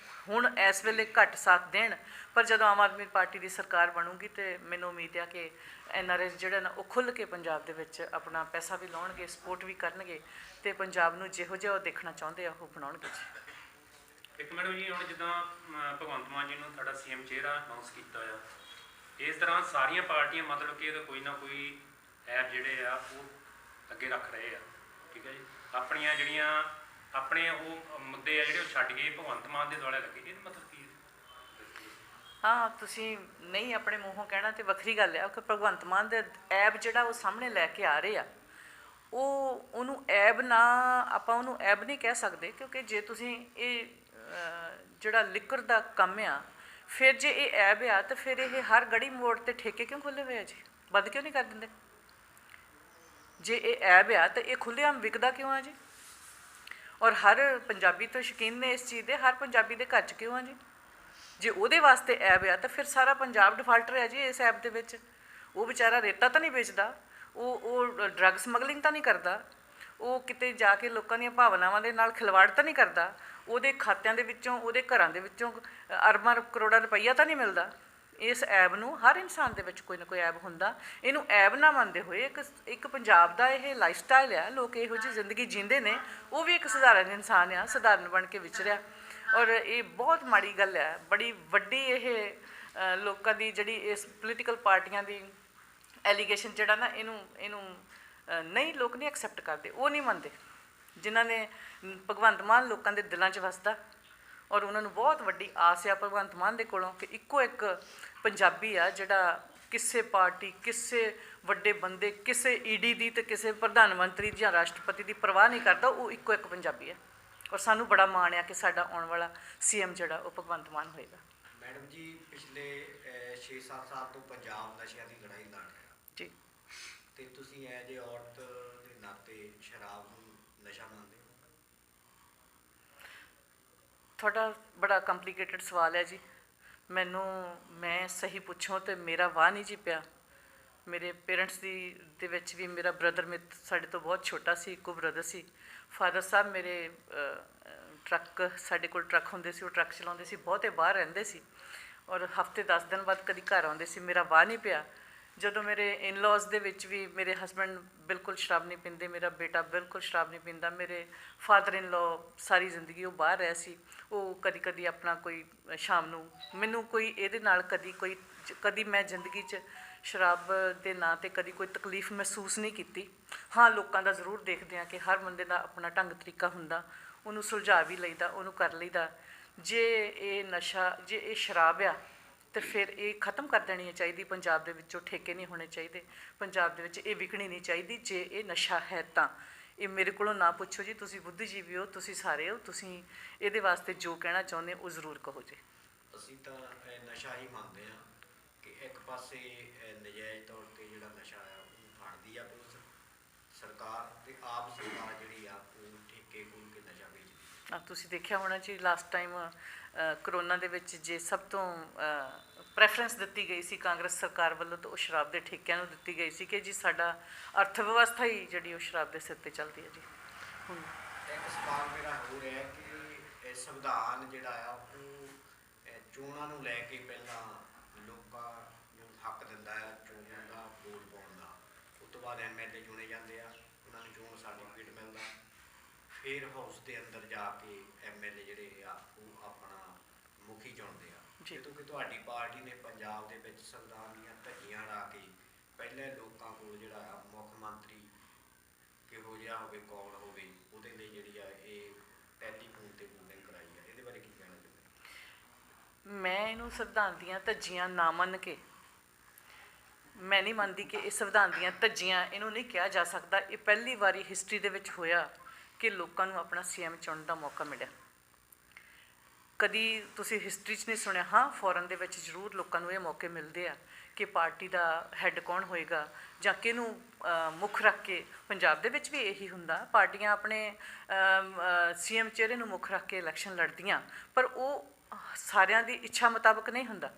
ਹੁਣ ਇਸ ਵੇਲੇ ਘੱਟ ਸਾਥ ਦੇਣ, ਪਰ ਜਦੋਂ ਆਮ ਆਦਮੀ ਪਾਰਟੀ ਦੀ ਸਰਕਾਰ ਬਣੂਗੀ ਤਾਂ ਮੈਨੂੰ ਉਮੀਦ ਆ ਕਿ NRIs ਜਿਹੜਾ ਨਾ ਉਹ ਖੁੱਲ੍ਹ ਕੇ ਪੰਜਾਬ ਦੇ ਵਿੱਚ ਆਪਣਾ ਪੈਸਾ ਵੀ ਲਾਉਣਗੇ, ਸਪੋਰਟ ਵੀ ਕਰਨਗੇ ਅਤੇ ਪੰਜਾਬ ਨੂੰ ਜਿਹੋ ਜਿਹਾ ਉਹ ਦੇਖਣਾ ਚਾਹੁੰਦੇ ਆ ਉਹ ਬਣਾਉਣਗੇ ਜੀ। ਇੱਕ ਮੈਡਮ ਜੀ ਹੁਣ ਜਿੱਦਾਂ ਭਗਵੰਤ ਮਾਨ ਜੀ ਨੂੰ ਸਾਡਾ CM ਚਿਹਰਾ ਅਨਾਉਂਸ ਕੀਤਾ ਆ, ਇਸ ਦੌਰਾਨ ਸਾਰੀਆਂ ਪਾਰਟੀਆਂ ਮਤਲਬ ਕਿ ਇਹਦਾ ਕੋਈ ਨਾ ਕੋਈ ਐਪ ਜਿਹੜੇ ਆ ਉਹ ਅੱਗੇ ਰੱਖ ਰਹੇ ਆ, ਠੀਕ ਹੈ ਜੀ, ਆਪਣੀਆਂ ਜਿਹੜੀਆਂ ਆਪਣੇ ਉਹ ਮੁੱਦੇ ਆ ਜਿਹੜੇ ਉਹ ਛੱਡ ਕੇ ਭਗਵੰਤ ਮਾਨ ਦੇ ਦੁਆਲੇ ਲੱਗੇ, ਇਹਦਾ ਮਤਲਬ ਕੀ ਹੈ? ਹਾਂ, ਤੁਸੀਂ ਨਹੀਂ ਆਪਣੇ ਮੂੰਹੋਂ ਕਹਿਣਾ ਤੇ ਵੱਖਰੀ ਗੱਲ ਆ ਕਿ ਭਗਵੰਤ ਮਾਨ ਦੇ ਐਬ ਜਿਹੜਾ ਉਹ ਸਾਹਮਣੇ ਲੈ ਕੇ ਆ ਰਹੇ ਆ, ਉਹਨੂੰ ਐਬ ਨਾ, ਆਪਾਂ ਉਹਨੂੰ ਐਬ ਨਹੀਂ ਕਹਿ ਸਕਦੇ, ਕਿਉਂਕਿ ਜੇ ਤੁਸੀਂ ਇਹ ਜਿਹੜਾ ਲਿਕਰ ਦਾ ਕੰਮ ਆ, ਫਿਰ ਜੇ ਇਹ ਐਬ ਆ ਤਾਂ ਫਿਰ ਇਹ ਹਰ ਗੜੀ ਮੋੜ ਤੇ ਠੇਕੇ ਕਿਉਂ ਖੁੱਲ੍ਹੇ ਹੋਏ ਆ ਜੀ? ਬੰਦ ਕਿਉਂ ਨਹੀਂ ਕਰ ਦਿੰਦੇ? ਜੇ ਇਹ ਐਬ ਆ ਤਾਂ ਇਹ ਖੁੱਲ੍ਹੇਆਮ ਵਿਕਦਾ ਕਿਉਂ ਆ ਜੀ? ਔਰ ਹਰ ਪੰਜਾਬੀ ਤੋਂ ਸ਼ੌਕੀਨ ਨੇ ਇਸ ਚੀਜ਼ ਦੇ, ਹਰ ਪੰਜਾਬੀ ਦੇ ਘਰ 'ਚ ਕਿਉਂ ਆ ਜੀ? ਜੇ ਉਹਦੇ ਵਾਸਤੇ ਐਬ ਆ ਤਾਂ ਫਿਰ ਸਾਰਾ ਪੰਜਾਬ ਡਿਫਾਲਟਰ ਹੈ ਜੀ ਇਸ ਐਪ ਦੇ ਵਿੱਚ। ਉਹ ਵਿਚਾਰਾ ਰੇਤਾ ਤਾਂ ਨਹੀਂ ਵੇਚਦਾ, ਉਹ ਡਰੱਗ ਸਮਗਲਿੰਗ ਤਾਂ ਨਹੀਂ ਕਰਦਾ, ਉਹ ਕਿਤੇ ਜਾ ਕੇ ਲੋਕਾਂ ਦੀਆਂ ਭਾਵਨਾਵਾਂ ਦੇ ਨਾਲ ਖਿਲਵਾੜ ਤਾਂ ਨਹੀਂ ਕਰਦਾ, ਉਹਦੇ ਖਾਤਿਆਂ ਦੇ ਵਿੱਚੋਂ, ਉਹਦੇ ਘਰਾਂ ਦੇ ਵਿੱਚੋਂ ਅਰਬਾਂ ਕਰੋੜਾਂ ਰੁਪਈਆ ਤਾਂ ਨਹੀਂ ਮਿਲਦਾ। ਇਸ ਐਬ ਨੂੰ, ਹਰ ਇਨਸਾਨ ਦੇ ਵਿੱਚ ਕੋਈ ਨਾ ਕੋਈ ਐਬ ਹੁੰਦਾ, ਇਹਨੂੰ ਐਬ ਨਾ ਮੰਨਦੇ ਹੋਏ ਇੱਕ ਪੰਜਾਬ ਦਾ ਇਹ ਲਾਈਫ ਸਟਾਈਲ ਆ, ਲੋਕ ਇਹੋ ਜਿਹੀ ਜ਼ਿੰਦਗੀ ਜੀਂਦੇ ਨੇ, ਉਹ ਵੀ ਇੱਕ ਸਧਾਰਨ ਇਨਸਾਨ ਆ, ਸਧਾਰਨ ਬਣ ਕੇ ਵਿਚਰਿਆ। ਔਰ ਇਹ ਬਹੁਤ ਮਾੜੀ ਗੱਲ ਹੈ, ਬੜੀ ਵੱਡੀ ਇਹ ਲੋਕਾਂ ਦੀ ਜਿਹੜੀ ਇਸ ਪੋਲੀਟੀਕਲ ਪਾਰਟੀਆਂ ਦੀ ਐਲੀਗੇਸ਼ਨ ਜਿਹੜਾ ਨਾ, ਇਹਨੂੰ ਨਹੀਂ, ਲੋਕ ਨਹੀਂ ਐਕਸੈਪਟ ਕਰਦੇ, ਉਹ ਨਹੀਂ ਮੰਨਦੇ। ਜਿਨ੍ਹਾਂ ਨੇ ਭਗਵੰਤ ਮਾਨ ਲੋਕਾਂ ਦੇ ਦਿਲਾਂ 'ਚ ਵਸਦਾ, ਔਰ ਉਹਨਾਂ ਨੂੰ ਬਹੁਤ ਵੱਡੀ ਆਸ ਆ ਭਗਵੰਤ ਮਾਨ ਦੇ ਕੋਲੋਂ ਕਿ ਇੱਕੋ ਇੱਕ ਪੰਜਾਬੀ ਆ ਜਿਹੜਾ ਕਿਸੇ ਪਾਰਟੀ, ਕਿਸੇ ਵੱਡੇ ਬੰਦੇ, ਕਿਸੇ ED ਦੀ ਅਤੇ ਕਿਸੇ ਪ੍ਰਧਾਨ ਮੰਤਰੀ ਜਾਂ ਰਾਸ਼ਟਰਪਤੀ ਦੀ ਪਰਵਾਹ ਨਹੀਂ ਕਰਦਾ, ਉਹ ਇੱਕੋ ਇੱਕ ਪੰਜਾਬੀ ਹੈ। ਔਰ ਸਾਨੂੰ ਬੜਾ ਮਾਣ ਆ ਕਿ ਸਾਡਾ ਆਉਣ ਵਾਲਾ CM ਜਿਹੜਾ ਉਹ ਭਗਵੰਤ ਮਾਨ ਹੋਏਗਾ। ਮੈਡਮ ਜੀ, ਪਿਛਲੇ 6-7 ਸਾਲ ਤੋਂ ਪੰਜਾਬ ਨਸ਼ਿਆਂ ਦੀ ਲੜਾਈ ਲੜ ਰਿਹਾ ਜੀ, ਤੇ ਤੁਸੀਂ ਐਜ ਏ ਔਰਤ ਦੇ ਨਾਤੇ ਸ਼ਰਾਬ ਨੂੰ ਨਸ਼ਾ ਮੰਨਦੇ ਹੋ? ਤੁਹਾਡਾ ਬੜਾ ਕੰਪਲੀਕੇਟਡ ਸਵਾਲ ਹੈ ਜੀ। ਮੈਂ ਸਹੀ ਪੁੱਛੋ ਤਾਂ ਮੇਰਾ ਵਾਹ ਨਹੀਂ ਜੀ ਪਿਆ। ਮੇਰੇ ਪੇਰੈਂਟਸ ਦੇ ਵਿੱਚ ਵੀ ਮੇਰਾ ਬ੍ਰਦਰ ਸਾਡੇ ਤੋਂ ਬਹੁਤ ਛੋਟਾ ਸੀ, ਇੱਕੋ ਬ੍ਰਦਰ ਸੀ। ਫਾਦਰ ਸਾਹਿਬ ਮੇਰੇ ਟਰੱਕ, ਸਾਡੇ ਕੋਲ ਟਰੱਕ ਹੁੰਦੇ ਸੀ, ਉਹ ਟਰੱਕ ਚਲਾਉਂਦੇ ਸੀ, ਬਹੁਤੇ ਬਾਹਰ ਰਹਿੰਦੇ ਸੀ, ਔਰ ਹਫ਼ਤੇ 10 ਦਿਨ ਬਾਅਦ ਕਦੀ ਘਰ ਆਉਂਦੇ ਸੀ। ਮੇਰਾ ਵਾਹ ਨਹੀਂ ਪਿਆ। ਜਦੋਂ ਮੇਰੇ ਇਨਲੌਜ਼ ਦੇ ਵਿੱਚ ਵੀ ਮੇਰੇ ਹਸਬੈਂਡ ਬਿਲਕੁਲ ਸ਼ਰਾਬ ਨਹੀਂ ਪੀਂਦੇ, ਮੇਰਾ ਬੇਟਾ ਬਿਲਕੁਲ ਸ਼ਰਾਬ ਨਹੀਂ ਪੀਂਦਾ, ਮੇਰੇ ਫਾਦਰ ਇਨ ਲੌ ਸਾਰੀ ਜ਼ਿੰਦਗੀ ਉਹ ਬਾਹਰ ਰਹੇ ਸੀ, ਉਹ ਕਦੀ ਆਪਣਾ ਕੋਈ ਸ਼ਾਮ ਨੂੰ, ਮੈਨੂੰ ਕੋਈ ਇਹਦੇ ਨਾਲ ਕਦੀ ਮੈਂ ਜ਼ਿੰਦਗੀ 'ਚ ਸ਼ਰਾਬ ਦੇ ਨਾਂ 'ਤੇ ਕਦੀ ਕੋਈ ਤਕਲੀਫ ਮਹਿਸੂਸ ਨਹੀਂ ਕੀਤੀ। ਹਾਂ, ਲੋਕਾਂ ਦਾ ਜ਼ਰੂਰ ਦੇਖਦੇ ਹਾਂ ਕਿ ਹਰ ਬੰਦੇ ਦਾ ਆਪਣਾ ਢੰਗ ਤਰੀਕਾ ਹੁੰਦਾ, ਉਹਨੂੰ ਸੁਲਝਾ ਵੀ ਲਈਦਾ, ਉਹਨੂੰ ਕਰ ਲਈਦਾ। ਜੇ ਇਹ ਨਸ਼ਾ, ਜੇ ਇਹ ਸ਼ਰਾਬ ਆ ਤਾਂ ਫਿਰ ਇਹ ਖ਼ਤਮ ਕਰ ਦੇਣੀ ਚਾਹੀਦੀ। ਪੰਜਾਬ ਦੇ ਵਿੱਚੋਂ ਠੇਕੇ ਨਹੀਂ ਹੋਣੇ ਚਾਹੀਦੇ, ਪੰਜਾਬ ਦੇ ਵਿੱਚ ਇਹ ਵਿਕਣੀ ਨਹੀਂ ਚਾਹੀਦੀ। ਜੇ ਇਹ ਨਸ਼ਾ ਹੈ ਤਾਂ ਇਹ ਮੇਰੇ ਕੋਲੋਂ ਨਾ ਪੁੱਛੋ ਜੀ, ਤੁਸੀਂ ਬੁੱਧੀਜੀਵੀ ਹੋ, ਤੁਸੀਂ ਸਾਰੇ ਹੋ, ਤੁਸੀਂ ਇਹਦੇ ਵਾਸਤੇ ਜੋ ਕਹਿਣਾ ਚਾਹੁੰਦੇ ਉਹ ਜ਼ਰੂਰ ਕਹੋ ਜੀ। ਅਸੀਂ ਤਾਂ ਨਸ਼ਾ ਹੀ ਮੰਨਦੇ ਹਾਂ ਕਿ ਇੱਕ ਪਾਸੇ ਨਜਾਇਜ਼ ਤੌਰ 'ਤੇ ਜਿਹੜਾ ਨਸ਼ਾ ਆ ਉਹ ਫੜਦੀ ਆ ਪੁਲਿਸ ਸਰਕਾਰ, ਅਤੇ ਆਪ ਸਰਕਾਰ ਜਿਹੜੀ ਆ ਉਹ ਠੇਕੇ ਖੋਲ੍ਹ ਕੇ ਨਸ਼ਾ ਵੇਚਦੀ। ਤੁਸੀਂ ਦੇਖਿਆ ਹੋਣਾ ਜੀ, ਲਾਸਟ ਟਾਈਮ ਕਰੋਨਾ ਦੇ ਵਿੱਚ ਜੇ ਸਭ ਤੋਂ ਪ੍ਰੈਫਰੈਂਸ ਦਿੱਤੀ ਗਈ ਸੀ ਕਾਂਗਰਸ ਸਰਕਾਰ ਵੱਲੋਂ, ਤਾਂ ਉਹ ਸ਼ਰਾਬ ਦੇ ਠੇਕਿਆਂ ਨੂੰ ਦਿੱਤੀ ਗਈ ਸੀ ਕਿ ਜੀ ਸਾਡਾ ਅਰਥ ਵਿਵਸਥਾ ਹੀ ਜਿਹੜੀ ਉਹ ਸ਼ਰਾਬ ਦੇ ਸਿਰ 'ਤੇ ਚੱਲਦੀ ਹੈ ਜੀ। ਹੁਣ ਇੱਕ ਸਵਾਲ ਮੇਰਾ ਹੋ ਰਿਹਾ ਕਿ ਸੰਵਿਧਾਨ ਜਿਹੜਾ ਆ ਉਹ ਚੋਣਾਂ ਨੂੰ ਲੈ ਕੇ ਪਹਿਲਾਂ ਲੋਕਾਂ ਨੂੰ ਹੱਕ ਦਿੰਦਾ ਹੈ ਚੋਣਾਂ ਦਾ, ਵੋਟ ਪਾਉਣ ਦਾ, ਉਸ ਤੋਂ ਬਾਅਦ MLA ਚੁਣੇ ਜਾਂਦੇ ਆ, ਉਹਨਾਂ ਨੂੰ ਚੋਣ ਸਰਟੀਫਿਕੇਟ ਮਿਲਦਾ, ਫਿਰ ਹਾਊਸ ਦੇ ਅੰਦਰ ਜਾ ਕੇ MLA ਜਿਹੜੇ ਆ ਉਹ ਆਪਣਾ ਮੁਖੀ ਚੁਣਦੇ ਆ। ਜਦੋਂ ਕਿ ਤੁਹਾਡੀ ਪਾਰਟੀ ਨੇ ਪੰਜਾਬ ਦੇ ਵਿੱਚ ਸੰਵਿਧਾਨ ਦੀਆਂ ਧੱਜੀਆਂ ਲਾ ਕੇ ਪਹਿਲੇ ਲੋਕਾਂ ਕੋਲ ਜਿਹੜਾ ਆ ਮੁੱਖ ਮੰਤਰੀ ਕਿਹੋ ਜਿਹਾ ਹੋਵੇ, ਕੌਣ ਹੋਵੇ, ਉਹਦੇ ਲਈ ਜਿਹੜੀ ਆ ਇਹ 33 ਫੋਨ 'ਤੇ ਵੋਟਿੰਗ ਕਰਾਈ ਆ, ਇਹਦੇ ਬਾਰੇ ਕੀ ਕਹਿਣਾ ਚਾਹੁੰਦੇ? ਮੈਂ ਇਹਨੂੰ ਸੰਵਿਧਾਨ ਦੀਆਂ ਧੱਜੀਆਂ ਨਾ ਮੰਨ ਕੇ, ਮੈਂ ਨਹੀਂ ਮੰਨਦੀ ਕਿ ਇਹ ਸੰਵਿਧਾਨ ਦੀਆਂ ਧੱਜੀਆਂ, ਇਹਨੂੰ ਨਹੀਂ ਕਿਹਾ ਜਾ ਸਕਦਾ। ਇਹ ਪਹਿਲੀ ਵਾਰੀ ਹਿਸਟਰੀ ਦੇ ਵਿੱਚ ਹੋਇਆ ਕਿ ਲੋਕਾਂ ਨੂੰ ਆਪਣਾ CM ਚੁਣਨ ਦਾ ਮੌਕਾ ਮਿਲਿਆ। ਕਦੀ ਤੁਸੀਂ ਹਿਸਟਰੀ 'ਚ ਨਹੀਂ ਸੁਣਿਆ। ਹਾਂ, ਫੋਰਨ ਦੇ ਵਿੱਚ ਜ਼ਰੂਰ ਲੋਕਾਂ ਨੂੰ ਇਹ ਮੌਕੇ ਮਿਲਦੇ ਆ ਕਿ ਪਾਰਟੀ ਦਾ ਹੈੱਡ ਕੌਣ ਹੋਏਗਾ ਜਾਂ ਕਿਹਨੂੰ ਮੁੱਖ ਰੱਖ ਕੇ। ਪੰਜਾਬ ਦੇ ਵਿੱਚ ਵੀ ਇਹੀ ਹੁੰਦਾ, ਪਾਰਟੀਆਂ ਆਪਣੇ CM ਚਿਹਰੇ ਨੂੰ ਮੁੱਖ ਰੱਖ ਕੇ ਇਲੈਕਸ਼ਨ ਲੜਦੀਆਂ, ਪਰ ਉਹ ਸਾਰਿਆਂ ਦੀ ਇੱਛਾ ਮੁਤਾਬਕ ਨਹੀਂ ਹੁੰਦਾ।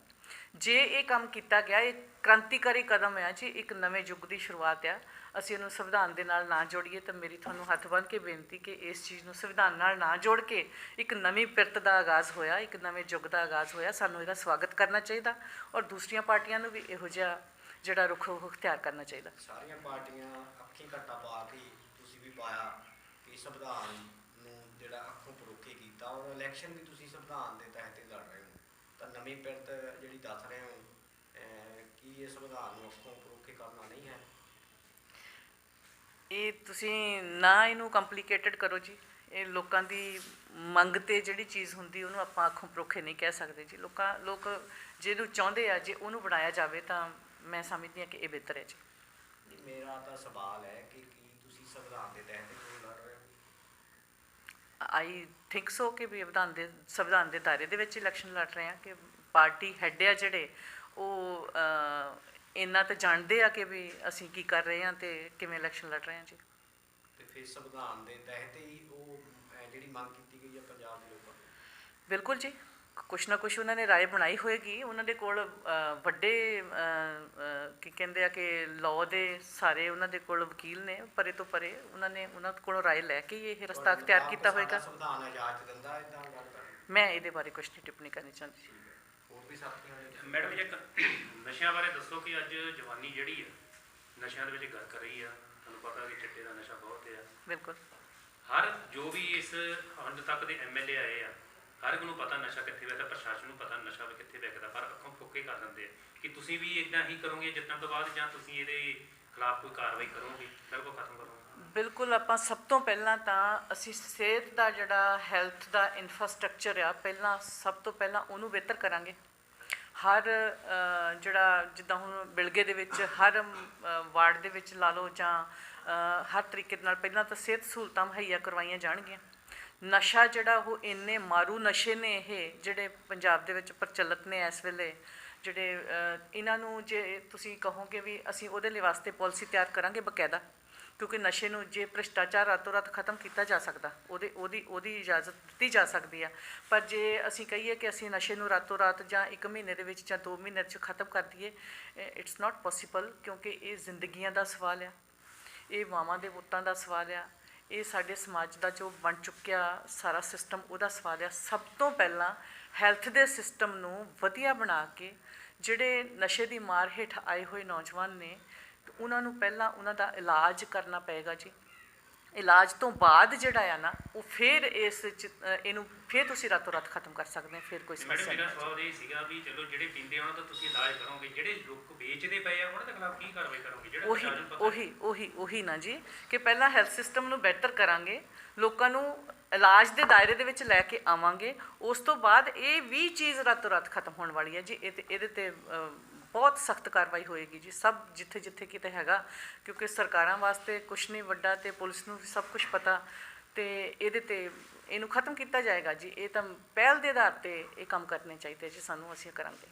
ਜੇ ਇਹ ਕੰਮ ਕੀਤਾ ਗਿਆ, ਇਹ ਕ੍ਰਾਂਤੀਕਾਰੀ ਕਦਮ ਆ ਜੀ, ਇੱਕ ਨਵੇਂ ਯੁੱਗ ਦੀ ਸ਼ੁਰੂਆਤ ਆ। ਅਸੀਂ ਉਹਨੂੰ ਸੰਵਿਧਾਨ ਦੇ ਨਾਲ ਨਾ ਜੋੜੀਏ ਤਾਂ ਮੇਰੀ ਤੁਹਾਨੂੰ ਹੱਥ ਬੰਨ੍ਹ ਕੇ ਬੇਨਤੀ ਕਿ ਇਸ ਚੀਜ਼ ਨੂੰ ਸੰਵਿਧਾਨ ਨਾਲ ਨਾ ਜੋੜ ਕੇ ਇੱਕ ਨਵੀਂ ਪਿਰਤ ਦਾ ਆਗਾਜ਼ ਹੋਇਆ, ਇੱਕ ਨਵੇਂ ਯੁੱਗ ਦਾ ਆਗਾਜ਼ ਹੋਇਆ। ਸਾਨੂੰ ਇਹਦਾ ਸਵਾਗਤ ਕਰਨਾ ਚਾਹੀਦਾ ਔਰ ਦੂਸਰੀਆਂ ਪਾਰਟੀਆਂ ਨੂੰ ਵੀ ਇਹੋ ਜਿਹਾ ਜਿਹੜਾ ਰੁਖ ਉਹ ਅਖਤਿਆਰ ਕਰਨਾ ਚਾਹੀਦਾ। ਸਾਰੀਆਂ ਪਾਰਟੀਆਂ ਅੱਖੀਂ ਘੱਟਾ ਪਾ ਕੇ ਤੁਸੀਂ ਵੀ ਪਾਇਆ ਕਿ ਸੰਵਿਧਾਨ ਨੂੰ ਜਿਹੜਾ ਅੱਖੋਂ ਪਰੋਖੇ ਕੀਤਾ, ਔਰ ਇਲੈਕਸ਼ਨ ਵੀ ਤੁਸੀਂ ਸੰਵਿਧਾਨ ਦੇ ਤਹਿਤ ਹੀ ਲੜ ਰਹੇ ਹੋ। ਤਾਂ ਨਵੀਂ ਪਿਰਤ ਜਿਹੜੀ ਦੱਸ ਰਹੇ ਹੋ, ਕੀ ਇਹ ਸੰਵਿਧਾਨ ਨੂੰ ਅੱਖੋਂ ਪਰੋਖੇ ਕਰਨਾ ਨਹੀਂ ਹੈ? ਇਹ ਤੁਸੀਂ ਨਾ ਇਹਨੂੰ ਕੰਪਲੀਕੇਟਡ ਕਰੋ ਜੀ। ਇਹ ਲੋਕਾਂ ਦੀ ਮੰਗ 'ਤੇ ਜਿਹੜੀ ਚੀਜ਼ ਹੁੰਦੀ ਉਹਨੂੰ ਆਪਾਂ ਅੱਖੋਂ ਪਰੋਖੇ ਨਹੀਂ ਕਹਿ ਸਕਦੇ ਜੀ। ਲੋਕ ਜਿਹਨੂੰ ਚਾਹੁੰਦੇ ਆ, ਜੇ ਉਹਨੂੰ ਬਣਾਇਆ ਜਾਵੇ ਤਾਂ ਮੈਂ ਸਮਝਦੀ ਹਾਂ ਕਿ ਇਹ ਬਿਹਤਰ ਹੈ ਜੀ। ਮੇਰਾ ਤਾਂ ਸਵਾਲ ਹੈ ਕਿ ਕੀ ਤੁਸੀਂ ਸੰਵਿਧਾਨ ਦੇ ਤਹਿਤ ਕਿਉਂ ਲੜ ਰਹੇ ਹੋ? ਆਈ ਥਿੰਕ ਸੋ ਕਿ ਵੀ ਸੰਵਿਧਾਨ ਦੇ ਦਾਇਰੇ ਦੇ ਵਿੱਚ ਇਲੈਕਸ਼ਨ ਲੜ ਰਹੇ ਹਾਂ ਕਿ ਪਾਰਟੀ ਹੈੱਡ ਆ ਜਿਹੜੇ ਉਹ ਇੰਨਾ ਤਾਂ ਜਾਣਦੇ ਆ ਕਿ ਵੀ ਅਸੀਂ ਕੀ ਕਰ ਰਹੇ ਹਾਂ ਅਤੇ ਕਿਵੇਂ ਇਲੈਕਸ਼ਨ ਲੜ ਰਹੇ ਹਾਂ ਜੀ। ਤੇ ਫਿਰ ਸੰਵਿਧਾਨ ਦੇ ਤਹਿਤ ਹੀ ਉਹ ਜਿਹੜੀ ਮੰਗ ਕੀਤੀ ਗਈ ਹੈ ਪੰਜਾਬ ਦੇ ਲੋਕਾਂ ਨੂੰ? ਬਿਲਕੁਲ ਜੀ, ਕੁਛ ਨਾ ਕੁਛ ਉਹਨਾਂ ਨੇ ਰਾਏ ਬਣਾਈ ਹੋਏਗੀ। ਉਹਨਾਂ ਦੇ ਕੋਲ ਵੱਡੇ ਕੀ ਕਹਿੰਦੇ ਆ ਕਿ ਲਾਅ ਦੇ ਸਾਰੇ ਉਹਨਾਂ ਦੇ ਕੋਲ ਵਕੀਲ ਨੇ, ਪਰੇ ਤੋਂ ਪਰੇ ਉਹਨਾਂ ਕੋਲੋਂ ਰਾਏ ਲੈ ਕੇ ਇਹ ਰਸਤਾ ਅਖਤਿਆਰ ਕੀਤਾ ਹੋਏਗਾ। ਸੰਵਿਧਾਨ ਇਜਾਜ਼ਤ ਦਿੰਦਾ ਇਦਾਂ ਗੱਲ ਕਰਨੀ? ਮੈਂ ਇਹਦੇ ਬਾਰੇ ਕੁਛ ਨਹੀਂ ਟਿੱਪਣੀ ਕਰਨੀ ਚਾਹੁੰਦੀ। ਹੋਰ ਵੀ ਸਾਥੀਆਂ ਨੇ? ਮੈਡਮ ਜੀ, ਇੱਕ ਨਸ਼ਿਆਂ ਬਾਰੇ ਦੱਸੋ ਕਿ ਅੱਜ ਜਵਾਨੀ ਜਿਹੜੀ ਆ ਨਸ਼ਿਆਂ ਦੇ ਵਿੱਚ ਗਰਕ ਰਹੀ ਆ। ਤੁਹਾਨੂੰ ਪਤਾ ਕਿ ਚਿੱਟੇ ਦਾ ਨਸ਼ਾ ਬਹੁਤ ਆ। ਬਿਲਕੁਲ। ਹਰ ਜੋ ਵੀ ਇਸ ਹੁਣ ਤੱਕ ਦੇ MLA ਆਏ ਆ, ਹਰ ਇੱਕ ਨੂੰ ਪਤਾ ਨਸ਼ਾ ਕਿੱਥੇ ਵਿਕਦਾ, ਪ੍ਰਸ਼ਾਸਨ ਨੂੰ ਪਤਾ ਨਸ਼ਾ ਵੀ ਕਿੱਥੇ ਵਿਕਦਾ, ਪਰ ਅੱਖੋਂ ਫੁੱਕੇ ਕਰ ਦਿੰਦੇ ਆ। ਕਿ ਤੁਸੀਂ ਵੀ ਇੱਦਾਂ ਹੀ ਕਰੋਗੇ ਜਿੱਤਣ ਤੋਂ ਬਾਅਦ, ਜਾਂ ਤੁਸੀਂ ਇਹਦੇ ਖਿਲਾਫ ਕੋਈ ਕਾਰਵਾਈ ਕਰੋਗੇ, ਬਿਲਕੁਲ ਖਤਮ ਕਰੋਗੇ? ਬਿਲਕੁਲ। ਆਪਾਂ ਸਭ ਤੋਂ ਪਹਿਲਾਂ ਤਾਂ ਅਸੀਂ ਸਿਹਤ ਦਾ ਜਿਹੜਾ ਹੈਲਥ ਦਾ ਇਨਫਰਾਸਟਰਕਚਰ ਆ, ਸਭ ਤੋਂ ਪਹਿਲਾਂ ਉਹਨੂੰ ਬਿਹਤਰ ਕਰਾਂਗੇ। ਹਰ ਜਿਹੜਾ ਜਿੱਦਾਂ ਹੁਣ ਬਿਲਗੇ ਦੇ ਵਿੱਚ ਹਰ ਵਾਰਡ ਦੇ ਵਿੱਚ ਲਾ ਲਓ ਜਾਂ ਹਰ ਤਰੀਕੇ ਦੇ ਨਾਲ ਪਹਿਲਾਂ ਤਾਂ ਸਿਹਤ ਸਹੂਲਤਾਂ ਮੁਹੱਈਆ ਕਰਵਾਈਆਂ ਜਾਣਗੀਆਂ। ਨਸ਼ਾ ਜਿਹੜਾ ਉਹ ਇੰਨੇ ਮਾਰੂ ਨਸ਼ੇ ਨੇ ਇਹ ਜਿਹੜੇ ਪੰਜਾਬ ਦੇ ਵਿੱਚ ਪ੍ਰਚਲਿਤ ਨੇ ਇਸ ਵੇਲੇ, ਜਿਹੜੇ ਇਹਨਾਂ ਨੂੰ ਜੇ ਤੁਸੀਂ ਕਹੋਗੇ ਵੀ ਅਸੀਂ ਉਹਦੇ ਲਈ ਵਾਸਤੇ ਪਾਲਿਸੀ ਤਿਆਰ ਕਰਾਂਗੇ ਬਕਾਇਦਾ, ਕਿਉਂਕਿ ਨਸ਼ੇ ਨੂੰ ਜੇ ਭ੍ਰਿਸ਼ਟਾਚਾਰ ਰਾਤੋਂ ਰਾਤ ਖਤਮ ਕੀਤਾ ਜਾ ਸਕਦਾ, ਉਹਦੀ ਇਜਾਜ਼ਤ ਦਿੱਤੀ ਜਾ ਸਕਦੀ ਆ। ਪਰ ਜੇ ਅਸੀਂ ਕਹੀਏ ਕਿ ਅਸੀਂ ਨਸ਼ੇ ਨੂੰ ਰਾਤੋਂ ਰਾਤ ਜਾਂ 1 ਮਹੀਨੇ ਦੇ ਵਿੱਚ ਜਾਂ 2 ਮਹੀਨੇ 'ਚ ਖਤਮ ਕਰ ਦਈਏ, ਇਟਸ ਨਾਟ ਪੋਸੀਬਲ, ਕਿਉਂਕਿ ਇਹ ਜ਼ਿੰਦਗੀਆਂ ਦਾ ਸਵਾਲ ਆ, ਇਹ ਮਾਵਾਂ ਦੇ ਪੁੱਤਾਂ ਦਾ ਸਵਾਲ ਆ, ਇਹ ਸਾਡੇ ਸਮਾਜ ਦਾ ਜੋ ਬਣ ਚੁੱਕਿਆ ਸਾਰਾ ਸਿਸਟਮ ਉਹਦਾ ਸਵਾਲ ਆ। ਸਭ ਤੋਂ ਪਹਿਲਾਂ ਹੈਲਥ ਦੇ ਸਿਸਟਮ ਨੂੰ ਵਧੀਆ ਬਣਾ ਕੇ ਜਿਹੜੇ ਨਸ਼ੇ ਦੀ ਮਾਰ ਹੇਠ ਆਏ ਹੋਏ ਨੌਜਵਾਨ ਨੇ ਉਹਨਾਂ ਨੂੰ ਪਹਿਲਾਂ ਉਹਨਾਂ ਦਾ ਇਲਾਜ ਕਰਨਾ ਪਏਗਾ ਜੀ। ਇਲਾਜ ਤੋਂ ਬਾਅਦ ਜਿਹੜਾ ਆ ਨਾ ਉਹ ਫਿਰ ਇਹਨੂੰ ਫਿਰ ਤੁਸੀਂ ਰਾਤੋਂ ਰਾਤ ਖਤਮ ਕਰ ਸਕਦੇ ਹੋ, ਫਿਰ ਕੋਈ ਮੈਡਮ ਸਮੱਸਿਆ ਮੇਰਾ ਨਹੀਂ। ਸਵਾਲ ਇਹ ਸੀਗਾ ਵੀ ਚਲੋ ਜਿਹੜੇ ਪੀਂਦੇ ਉਹਨਾਂ ਦਾ ਤੁਸੀਂ ਇਲਾਜ ਕਰੋਗੇ, ਜਿਹੜੇ ਲੋਕ ਵੇਚਦੇ ਪਏ ਆ ਉਹਨਾਂ ਦੇ ਖਿਲਾਫ ਕੀ ਕਾਰਵਾਈ ਕਰੋਗੇ? ਜਿਹੜਾ ਪ੍ਰਸ਼ਾਸਨ ਪਤਾ ਉਹੀ ਨਾ ਜੀ ਕਿ ਪਹਿਲਾਂ ਹੈਲਥ ਸਿਸਟਮ ਨੂੰ ਬਿਹਤਰ ਕਰਾਂਗੇ, ਲੋਕਾਂ ਨੂੰ ਇਲਾਜ ਦੇ ਦਾਇਰੇ ਦੇ ਵਿੱਚ ਲੈ ਕੇ ਆਵਾਂਗੇ, ਉਸ ਤੋਂ ਬਾਅਦ ਇਹ ਵੀ ਚੀਜ਼ ਰਾਤੋਂ ਰਾਤ ਖਤਮ ਹੋਣ ਵਾਲੀ ਹੈ ਜੀ। ਇਹਦੇ 'ਤੇ ਬਹੁਤ ਸਖਤ ਕਾਰਵਾਈ ਹੋਏਗੀ ਜੀ, ਸਭ ਜਿੱਥੇ ਜਿੱਥੇ ਕਿਤੇ ਹੈਗਾ, ਕਿਉਂਕਿ ਸਰਕਾਰਾਂ ਵਾਸਤੇ ਕੁਛ ਨਹੀਂ ਵੱਡਾ ਅਤੇ ਪੁਲਿਸ ਨੂੰ ਵੀ ਸਭ ਕੁਛ ਪਤਾ, ਅਤੇ ਇਹਦੇ 'ਤੇ ਇਹਨੂੰ ਖਤਮ ਕੀਤਾ ਜਾਏਗਾ ਜੀ। ਇਹ ਤਾਂ ਪਹਿਲ ਦੇ ਆਧਾਰ 'ਤੇ ਇਹ ਕੰਮ ਕਰਨੇ ਚਾਹੀਦੇ ਜੀ ਸਾਨੂੰ, ਅਸੀਂ ਕਰਾਂਗੇ।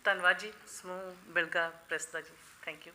ਧੰਨਵਾਦ ਜੀ ਸਮੂਹ ਬਿਲਗਾ ਪ੍ਰੈਸ ਦਾ ਜੀ, ਥੈਂਕ ਯੂ।